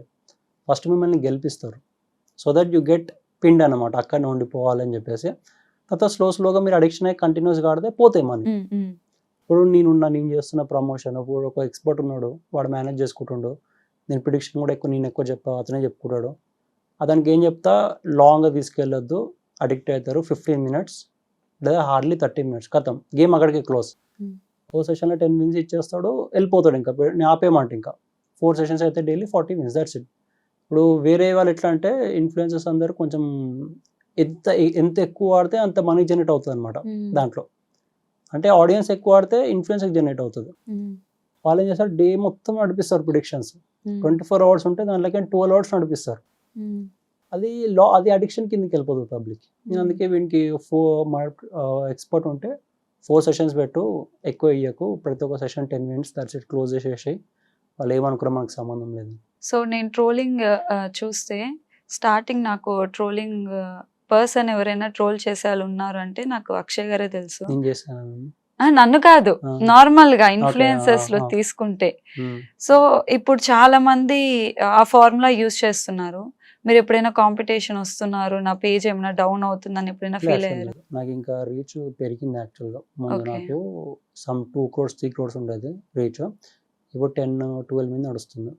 ఫస్ట్ మిమ్మల్ని గెలిపిస్తారు సో దట్ యు గెట్ పిండ్ అనమాట, అక్కడనే ఉండిపోవాలని చెప్పేసి. తర్వాత స్లోగా మీరు అడిక్షన్ అయ్యి కంటిన్యూస్గా ఆడితే పోతాయి మనీ. ఇప్పుడు నేను చేస్తున్న ప్రమోషన్, ఇప్పుడు ఒక ఎక్స్పర్ట్ ఉన్నాడు, వాడు మేనేజ్ చేసుకుంటుండు, నేను ప్రిడిక్షన్ కూడా నేను ఎక్కువ చెప్పా, అతనే చెప్పుకుంటాడు. అతనికి ఏం చెప్తా, లాంగ్గా తీసుకెళ్ళొద్దు, అడిక్ట్ అవుతారు, 15 minutes లేదా హార్డ్లీ 30 minutes కథం, గేమ్ అక్కడికి క్లోజ్. 4 sessions 10 wins ఇచ్చేస్తాడు, వెళ్ళిపోతాడు. ఇంకా నేను ఆపేయమంట, ఇంకా 4 sessions అయితే డైలీ 40 wins, దట్స్ ఇట్. ఇప్పుడు వేరే వాళ్ళు ఎట్లా అంటే ఇన్ఫ్లుయెన్సర్స్ అందరూ కొంచెం ఎంత ఎక్కువ ఆడితే అంత మనీ జనరేట్ అవుతుంది అనమాట దాంట్లో. అంటే ఆడియన్స్ ఎక్కువ ఆడితే ఇన్ఫ్లుయెన్స్ జనరేట్ అవుతుంది. వాళ్ళు ఏం చేస్తారు, డే మొత్తం నడిపిస్తారు ప్రిడిక్షన్స్, 24 hours ఉంటే దాంట్లోకి 12 hours నడిపిస్తారు. అది అడిక్షన్ కిందకి వెళ్ళిపోతుంది పబ్లిక్. నేను అందుకే వీనికి ఎక్స్పర్ట్ ఉంటే 4 sessions పెట్టు, ఎక్కువ ఇయ్యకు, ప్రతి ఒక్క session 10 minutes, that's it, close చేసేసాయి, వాళ్ళు ఏమనుకున్నా మనకు సంబంధం లేదు. సో నేను ట్రోలింగ్ చూస్తే స్టార్టింగ్ నాకు ట్రోలింగ్ పర్సన్ ఎవరైనా ట్రోల్ చేసే వాళ్ళు ఉన్నారు అంటే నాకు అక్షయ్ గారే తెలుసు. నేను చేశాను, నన్ను కాదు, నార్మల్ గా ఇన్ఫ్లుయెన్సర్స్ లో తీసుకుంటే. సో ఇప్పుడు చాలా మంది ఆ ఫార్ములా యూజ్ చేస్తున్నారు. మీరు ఎప్పుడైనా కాంపిటీషన్ వస్తున్నారు, నా పేజ్ ఏమైనా డౌన్ అవుతుందని ఎప్పుడైనా ఫీల్ అయ్యారు? నాకు ఇంకా రీచ్ పెరిగింది యాక్చువల్గా. ముందు నాకు సమ్ 2 crores 3 crores ఉండేది రీచ్, ఇప్పుడు 10-12 మీద నడుస్తుంది.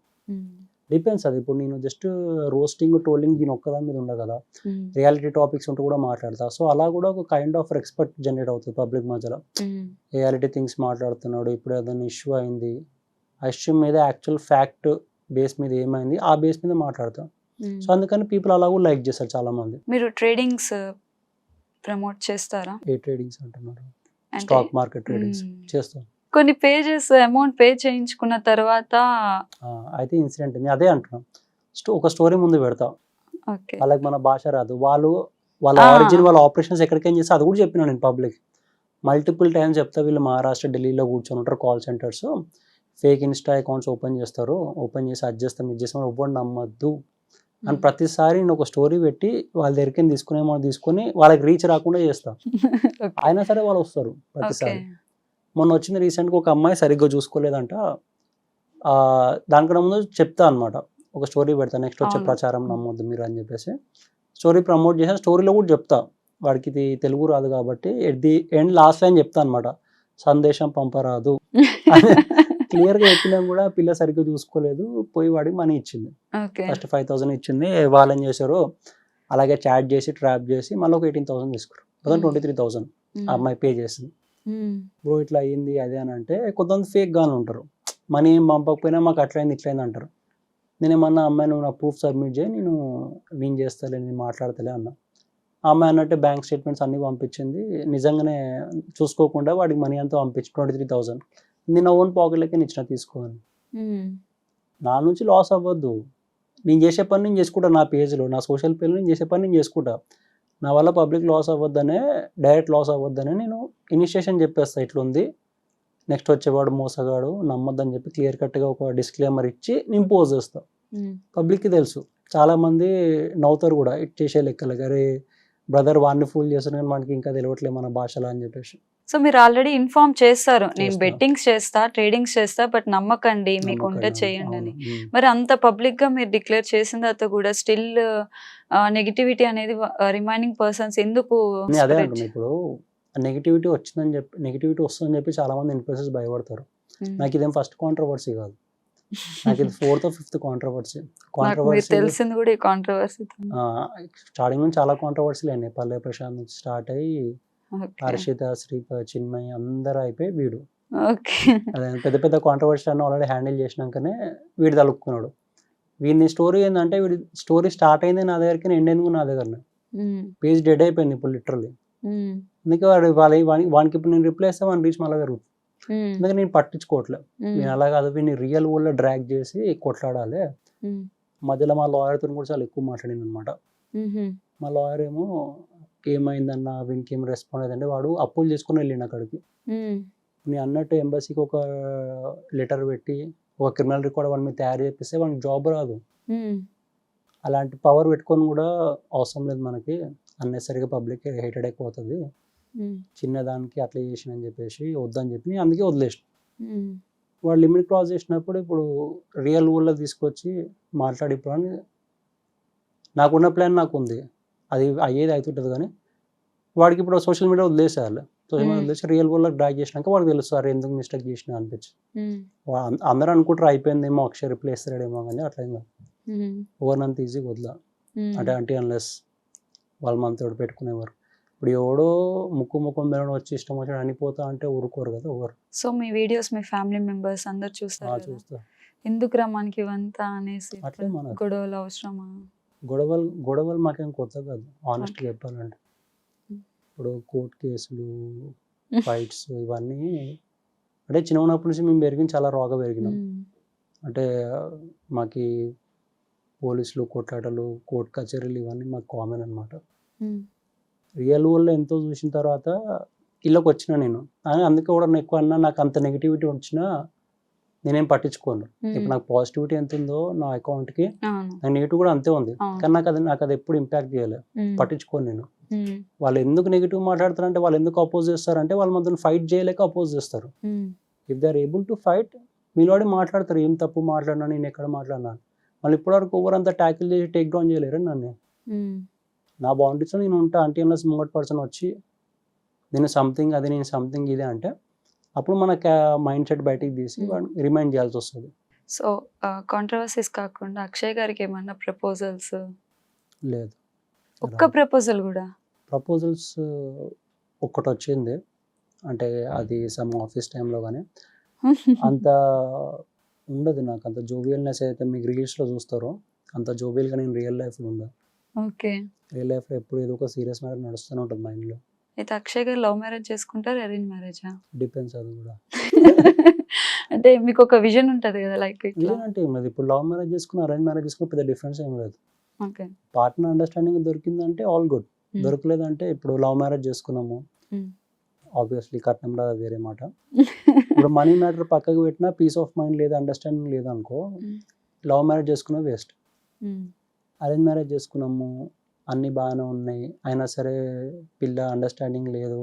డిపెండ్స్, అది ఇప్పుడు నేను జస్ట్ రోస్టింగ్ ట్రోలింగ్ దీని ఒక్కదాని మీద ఉండదు కదా, రియాలిటీ టాపిక్స్ ఉంటూ కూడా మాట్లాడతా. సో అలా కూడా ఒక కైండ్ ఆఫ్ రెస్పెక్ట్ జనరేట్ అవుతుంది పబ్లిక్ మధ్యలో. రియాలిటీ థింగ్స్ మాట్లాడుతున్నాడు, ఇప్పుడు ఏదైనా ఇష్యూ అయింది, ఆ ఇష్యూ మీద యాక్చువల్ ఫ్యాక్ట్ బేస్ మీద ఏమైంది ఆ బేస్ మీద మాట్లాడతాం. సో అందుకని పీపుల్ అలా కూడా లైక్ చేస్తారు చాలా మంది. మీరు ట్రేడింగ్స్ ప్రమోట్ చేస్తారా? ఏ ట్రేడింగ్స్ అంటున్నారు? స్టాక్ మార్కెట్ ట్రేడింగ్స్ చేస్తాం. కొన్ని పేజెస్ అమౌంట్ పే చేయించుకున్న తర్వాత అయితే ఇన్సిడెంట్ అదే అంటున్నాం, ఒక స్టోరీ ముందు పెడతా, వాళ్ళకి మన భాష రాదు, వాళ్ళ ఆరిజిన్ వాళ్ళ ఆపరేషన్స్ ఎక్కడికైనా చేస్తే అది కూడా చెప్పినా నేను పబ్లిక్ మల్టిపుల్ టైమ్స్ చెప్తా. వీళ్ళు మహారాష్ట్ర ఢిల్లీలో కూర్చొని ఉంటారు, call centres, fake Insta accounts open చేస్తారు, ఓపెన్ చేసి అది చేస్తాం ఇది చేస్తాం, ఎవ్వరు నమ్మద్దు అని ప్రతిసారి నేను ఒక స్టోరీ పెట్టి వాళ్ళ దగ్గరికి తీసుకొని వాళ్ళకి రీచ్ రాకుండా చేస్తా. అయినా సరే వాళ్ళు వస్తారు ప్రతిసారి. మొన్న వచ్చింది రీసెంట్గా, ఒక అమ్మాయి సరిగ్గా చూసుకోలేదంట, దానికన్నా ముందు చెప్తా అనమాట, ఒక స్టోరీ పెడతా, నెక్స్ట్ వచ్చే ప్రచారం నమ్మొద్దు మీరు అని చెప్పేసి స్టోరీ ప్రమోట్ చేసిన స్టోరీలో కూడా చెప్తా, వాడికి ఇది తెలుగు రాదు కాబట్టి at the end last line చెప్తా అనమాట, సందేశం పంపరాదు క్లియర్గా చెప్పినా కూడా పిల్ల సరిగ్గా చూసుకోలేదు, పోయి వాడికి మనీ ఇచ్చింది, ఫస్ట్ 5,000 ఇచ్చింది. వాళ్ళేం చేశారు, అలాగే చాట్ చేసి ట్రాప్ చేసి మళ్ళీ ఒక 18,000 తీసుకున్నారు, 23,000 ఆ అమ్మాయి పే చేసింది. బ్రో ఇట్లా అయ్యింది అదే అని అంటే కొంతమంది ఫేక్ గానే ఉంటారు, మనీ ఏం పంపకపోయినా మాకు అట్లయింది ఇట్లయింది అంటారు. నేనేమన్నా అమ్మాయి నువ్వు నా ప్రూఫ్ సబ్మిట్ చేయి, నేను చేస్తాలే, నేను మాట్లాడతలే అన్నా. ఆ అమ్మాయి అన్నట్టు బ్యాంక్ స్టేట్మెంట్స్ అన్నీ పంపించింది, నిజంగానే చూసుకోకుండా వాడికి మనీ అంతా పంపించి 23,000 నేను ఓన్ పాకెట్లకే ఇచ్చిన తీసుకోని. నా నుంచి లాస్ అవ్వద్దు, నేను చేసే పని నేను చేసుకుంటా, నా పేజ్లో నా సోషల్ పేజ్లో నేను చేసే పని నేను చేసుకుంటా. నా వల్ల పబ్లిక్ లాస్ అవ్వద్దనే, డైరెక్ట్ లాస్ అవ్వద్దనే నేను ఇనిషియేషన్ చెప్పేస్తా, ఇట్లుంది, నెక్స్ట్ వచ్చేవాడు మోసగాడు, నమ్మొద్దని చెప్పి క్లియర్ కట్గా ఒక డిస్క్లైమర్ ఇచ్చి నేను పోజ్ చేస్తా. పబ్లిక్కి తెలుసు, చాలామంది నవ్వుతారు కూడా ఇట్ చేసే లెక్కలు, అరే బ్రదర్ వాడిని ఫూల్ చేస్తారు కానీ మనకి ఇంకా తెలియట్లేదు మన భాషలో అని చెప్పేసి. సో మీరు ఆల్రెడీ ఇన్ఫార్మ్ చేస్తారు, నేను చేస్తా. బెట్టింగ్స్ చేస్తా, ట్రేడింగ్స్ చేస్తా, బట్ నమ్మకండి, మీకు ఉంటే నమ్మకండి. చేయండి అని. అవును. మరి అంత పబ్లిక్ గా మీరు డిక్లేర్ చేసిన తర్వాత కూడా స్టిల్ నెగిటివిటీ అనేది రిమైనింగ్ పర్సన్స్ ఎందుకు నేను అదే spread అంటున్నా, ఇప్పుడు నెగిటివిటీ వచ్చిందని చెప్పి, నెగిటివిటీ వస్తుందని చెప్పి చాలా మంది ఇన్ఫ్లుయెన్సర్స్ భయపడతారు. నాకు ఇదేం ఫస్ట్ కాంట్రవర్సీ కాదు, నాకు ఇది 4th or 5th కాంట్రవర్సీ. నాకు మీరు తెలిసింది కూడా ఈ కాంట్రవర్సీ. స్టార్టింగ్ నుంచి చాలా కాంట్రవర్సీలు అయినాయి. పల్లె ప్రశాంత్ నుంచి స్టార్ట్ అయ్యి హర్షిత, శ్రీ, చిన్మయి అందరూ అయిపోయి వీడు ఓకే. అదే పెద్ద పెద్ద కాంట్రవర్సీ అన్న ఆల్రెడీ హ్యాండిల్ చేసినాకనే వీడు తలుపుకున్నాడు. వీడిని స్టోరీ ఏంటంటే, వీడి స్టోరీ స్టార్ట్ అయింది నా దగ్గరికి, ఎండ్ ఎందుకు నా దగ్గర, పేజ్ డెడ్ అయిపోయింది ఇప్పుడు లిటరల్లీ. అందుకే వానికి ఇప్పుడు నేను రిప్లై ఇస్తే వాడిని రీచ్ మళ్ళీ పెరుగుతుంది. అందుకే నేను పట్టించుకోవట్లేదు. నేను అలా కాదు, వీడిని రియల్ వరల్డ్లో డ్రాగ్ చేసి కొట్లాడాలి. మధ్యలో మా లాయర్తో కూడా చాలా ఎక్కువ మాట్లాడింది అనమాట. మా లాయర్ ఏమో ఏమైందన్న, వీనికి ఏం రెస్పాండ్ అయ్యిందంటే, వాడు అప్పులు చేసుకుని వెళ్ళిండు అక్కడికి. నేను అన్నట్టు ఎంబసీకి ఒక లెటర్ పెట్టి ఒక క్రిమినల్ రికార్డ్ వాడి మీద తయారు చేపిస్తే వాడికి జాబ్ రాదు. అలాంటి పవర్ పెట్టుకొని కూడా అవసరం లేదు మనకి, అన్నెసరిగా పబ్లిక్ హేటెడ్ అయిపోతుంది, చిన్నదానికి అట్లా చేసిన అని చెప్పేసి వద్దని చెప్పి నేను అందుకే వదిలేసిన. వాడు లిమిట్ క్రాస్ చేసినప్పుడు ఇప్పుడు రియల్ వరల్డ్లో తీసుకొచ్చి మాట్లాడి, ఇప్పుడు అని నాకున్న ప్లాన్ నాకు ఉంది, అది అయ్యేది అవుతుంటుంది, కానీ వాడికి ఇప్పుడు సోషల్ మీడియా వదిలేసేయాలి. సోషల్ మీడియా వదిలేసి రియల్ వరల్డ్లో డ్రాగ్ చేసినాక వాడికి తెలుస్తారు ఎందుకు మిస్టేక్ చేసినా అనిపించి. అందరూ అనుకుంటారు అయిపోయిందేమో, అక్షయ్ రిప్లై ఇస్తాడేమో, కానీ అట్లా ఏం కాదు. ఓవర్నంత ఈజీగా వదిలా అంటే అన్లెస్ వాళ్ళు మనతో పెట్టుకునేవారు. ఇప్పుడు ఎవడో ముఖం మీద వచ్చి ఇష్టం వచ్చాడు అనిపోతా అంటే ఊరుకోరు కదా ఎవరు. సో మీ వీడియోస్ మీ ఫ్యామిలీ మెంబర్స్ అందరు చూస్తారు, చూస్తా. ఎందుకు రా మనకి ఇవంతా అనేసి, అట్లే మన గొడవలు అవసరమా? గొడవలు మాకేం కొత్త కాదు ఆనెస్ట్గా చెప్పాలంటే. ఇప్పుడు కోర్టు కేసులు, ఫైట్స్ ఇవన్నీ అంటే చిన్న ఉన్నప్పటి నుంచి మేము పెరిగిన చాలా రాగా పెరిగినాం. అంటే మాకి పోలీసులు, కొట్లాటలు, కోర్టు కచేరీలు ఇవన్నీ మాకు కామన్ అనమాట. రియల్ వరల్డ్లో ఎంతో చూసిన తర్వాత ఇళ్ళకి వచ్చిన నేను, అందుకే కూడా ఎక్కువ అన్నా నాకు అంత నెగిటివిటీ వచ్చినా నేనేం పట్టించుకోను. ఇప్పుడు నాకు పాజిటివిటీ ఎంత ఉందో నా అకౌంట్కి, నాకు నెగిటివ్ కూడా అంతే ఉంది, కానీ నాకు అది ఎప్పుడు ఇంపాక్ట్ చేయలేదు, పట్టించుకోను నేను. వాళ్ళు ఎందుకు నెగిటివ్ మాట్లాడతారంటే, వాళ్ళు ఎందుకు అపోజ్ చేస్తారంటే వాళ్ళు మనతో ఫైట్ చేయలేక అపోజ్ చేస్తారు. If they are able to fight, మీలోడి మాట్లాడతారు, ఏం తప్పు మాట్లాడినా, నేను ఎక్కడ మాట్లాడినా. మళ్ళీ ఇప్పటివరకు ఎవరంతా ట్యాకిల్ చేసి టేక్ డౌన్ చేయలేరు నన్ను. నా బౌండరీస్లో నేను ఉంటా. అంటే అన్లెస్ ముంగట్ పర్సన్ వచ్చి నేను సంథింగ్ అది, నేను సంథింగ్ ఇదే అంటే, అప్పుడు మన మైండ్ సెట్ బయటికి తీసి రిమైండ్ చేయాల్సి వస్తుంది. సో కాంట్రవర్సీస్ కాకుండా అక్షయ్ గారికి ఏమన్నా ప్రపోజల్స్? లేదు, ఒక్క ప్రపోజల్ కూడా? ప్రపోజల్స్ ఒక్కటి వచ్చింది, అంటే అది సమ్ ఆఫీస్ టైంలో, కానీ అంత ఉండదు నాకు, అంత జోవియల్నెస్ అయితే మీకు రీల్స్లో చూస్తారో అంత జోవియల్గా నేను రియల్ లైఫ్లో ఉండదు. ఓకే. రియల్ లైఫ్లో ఎప్పుడు ఏదో ఒక సీరియస్ మ్యాటర్ నడుస్తూనే ఉంటుంది మైండ్లో. అయితే అక్షయ్ గారు లవ్ మ్యారేజ్ చేసుకుంటారు, అరేంజ్ మ్యారేజా? డిపెండ్స్, అది కూడా. అంటే మీకు ఒక విజన్ ఉంటుంది కదా, లైక్ విజన్ అంటే ఏం లేదు, ఇప్పుడు లవ్ మ్యారేజ్ చేసుకుని అరేంజ్ మ్యారేజ్ చేసుకుని పెద్ద డిఫరెన్స్ ఏం లేదు. ఓకే. పార్ట్నర్ అండర్స్టాండింగ్ దొరికిందంటే ఆల్ గుడ్, దొరకలేదంటే ఇప్పుడు లవ్ మ్యారేజ్ చేసుకున్నాము, ఆబ్వియస్లీ కట్నం రాదు, వేరే మాట. ఇప్పుడు మనీ మ్యాటర్ పక్కకు పెట్టినా పీస్ ఆఫ్ మైండ్ లేదు, అండర్స్టాండింగ్ లేదు అనుకో, లవ్ మ్యారేజ్ చేసుకున్నా వేస్ట్. అరేంజ్ మ్యారేజ్ చేసుకున్నాము, అన్నీ బాగానే ఉన్నాయి, అయినా సరే పిల్ల అండర్స్టాండింగ్ లేదు,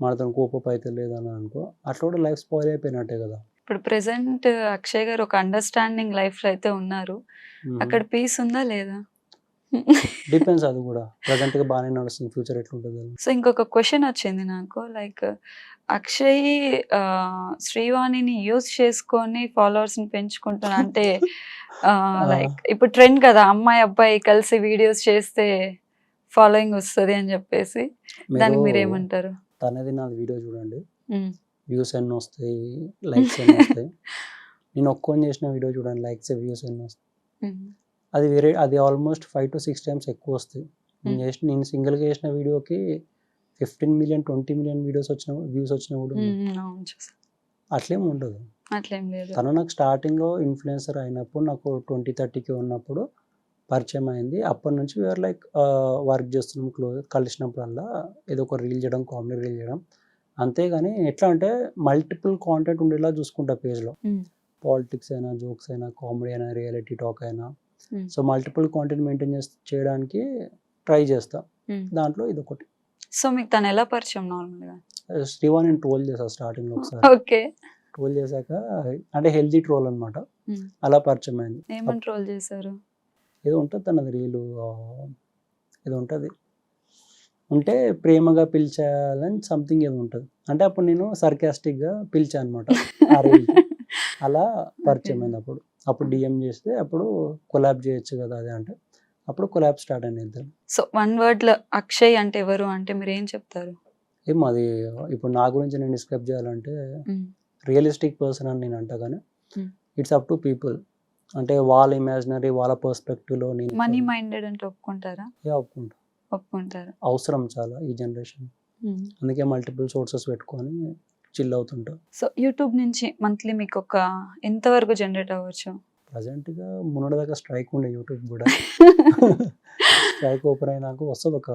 మనతో కోపం అయితే లేదు అని అనుకో, అట్లా కూడా లైఫ్ స్పాయిల్ అయిపోయినట్టే కదా. ఇప్పుడు ప్రెసెంట్ అక్షయ్ గారు ఒక అండర్స్టాండింగ్ లైఫ్ లో అయితే ఉన్నారు, అక్కడ పీస్ ఉందా లేదా? డిపెండ్స్, అది కూడా ప్రజెంట్గా బాగానే నడుస్తుంది, ఫ్యూచర్ ఎట్లుంటుంది. సో ఇంకొక క్వశ్చన్ వచ్చింది నాకు, లైక్ అక్షయ్ శ్రీవాణిని యూజ్ చేసుకొని ఫాలోవర్స్ ని పెంచుకుంటున్నా అంటే, లైక్ ఇప్పుడు ట్రెండ్ కదా, అమ్మాయి అబ్బాయి కలిసి వీడియోస్ చేస్తే ఫాలోయింగ్ వస్తుంది అని చెప్పేసి, దానికి మీరు ఏమంటారు? తనది నాది వీడియో చూడండి, వ్యూస్ ఎన్ని వస్తాయి, లైక్స్ ఎన్ని వస్తాయి. నేను ఒక్కొని చేసిన వీడియో చూడండి, లైక్స్ వ్యూస్ ఎన్ని వస్తాయి. అది వేరే, అది ఆల్మోస్ట్ 5 to 6 times ఎక్కువ వస్తాయి. నేను సింగిల్గా చేసిన వీడియోకి 15 million 20 million వ్యూస్ వచ్చిన కూడా అట్లేం ఉండదు. అట్లేం లేదు. తను నాకు స్టార్టింగ్లో ఇన్ఫ్లుయెన్సర్ అయినప్పుడు నాకు 20-30K ఉన్నప్పుడు పరిచయం అయింది. అప్పటి నుంచి వీఆర్ లైక్ వర్క్ చేస్తున్నాం కలిసినప్పుడల్లా ఏదో ఒక రీల్ చేయడం, కామెడీ రీల్ చేయడం. అంతేగాని ఎట్లా అంటే మల్టిపుల్ కాంటెంట్ ఉండేలా చూసుకుంటా పేజ్‌లో. పాలిటిక్స్ అయినా, జోక్స్ అయినా, కామెడీ అయినా, రియాలిటీ టాక్ అయినా. సో, మల్టిపుల్ కాంటెంట్ మెయింటైన్ చేయడానికి ట్రై చేస్తా. దాంట్లో ఇదొకటి. సో, మీకు తను ఎలా పరిచయం నార్మల్‌గా? శ్రీవాణిని ట్రోల్ చేశా స్టార్టింగ్‌లో ఒకసారి. ఓకే. ట్రోల్ చేశాక అంటే హెల్తీ ట్రోల్ అనమాట. అలా పరిచయం అయింది. ఏమని ట్రోల్ చేశారు? ఏదో ఉంటది తనది రీలు ఏదో ఉంటది. ఉంటే ప్రేమగా పిలిచాలని సంథింగ్ ఏదో ఉంటది. అంటే అప్పుడు నేను సర్కాస్టిక్‌గా పిలిచా అనమాట ఆ రీల్‌కి. అలా పరిచయం అయింది అప్పుడు. అప్పుడు డీఎం చేస్తే అప్పుడు కొలాబ్ చేయొచ్చు కదా అది అంటే అప్పుడు కొలాబ్ స్టార్ట్ అయింది ఇద్దరం. సో, వన్ వర్డ్‌లో అక్షయ్ అంటే ఎవరు అంటే మీరేం చెప్తారు? ఏమో అది ఇప్పుడు నా గురించి నేను డిస్క్రైబ్ చేయాలంటే రియలిస్టిక్ పర్సన్ అని నేను అంటా కానీ ఇట్స్ అప్ టు పీపుల్. అంటే వాళ్ళ ఇమాజినరీ వాళ్ళ పర్స్పెక్టివ్‌లో నేను మనీ మైండెడ్ అంటే ఒప్పుకుంటారా? ఒప్పుకుంటా. ఒప్పుకుంటారు. అవసరం చాలా ఈ జనరేషన్. అందుకే మల్టిపుల్ సోర్సెస్ పెట్టుకొని చిల్ అవుతుంటా. సో, యూట్యూబ్ నుంచి మంత్లీ మీకు ఒక ఎంతవరకు జనరేట్ అవ్వచ్చు? ప్రెజెంట్‌గా మొన్నటిదాకా స్ట్రైక్ ఉండే యూట్యూబ్ కూడా. స్ట్రైక్ ఓపెన్ అయినాక వస్తది ఒక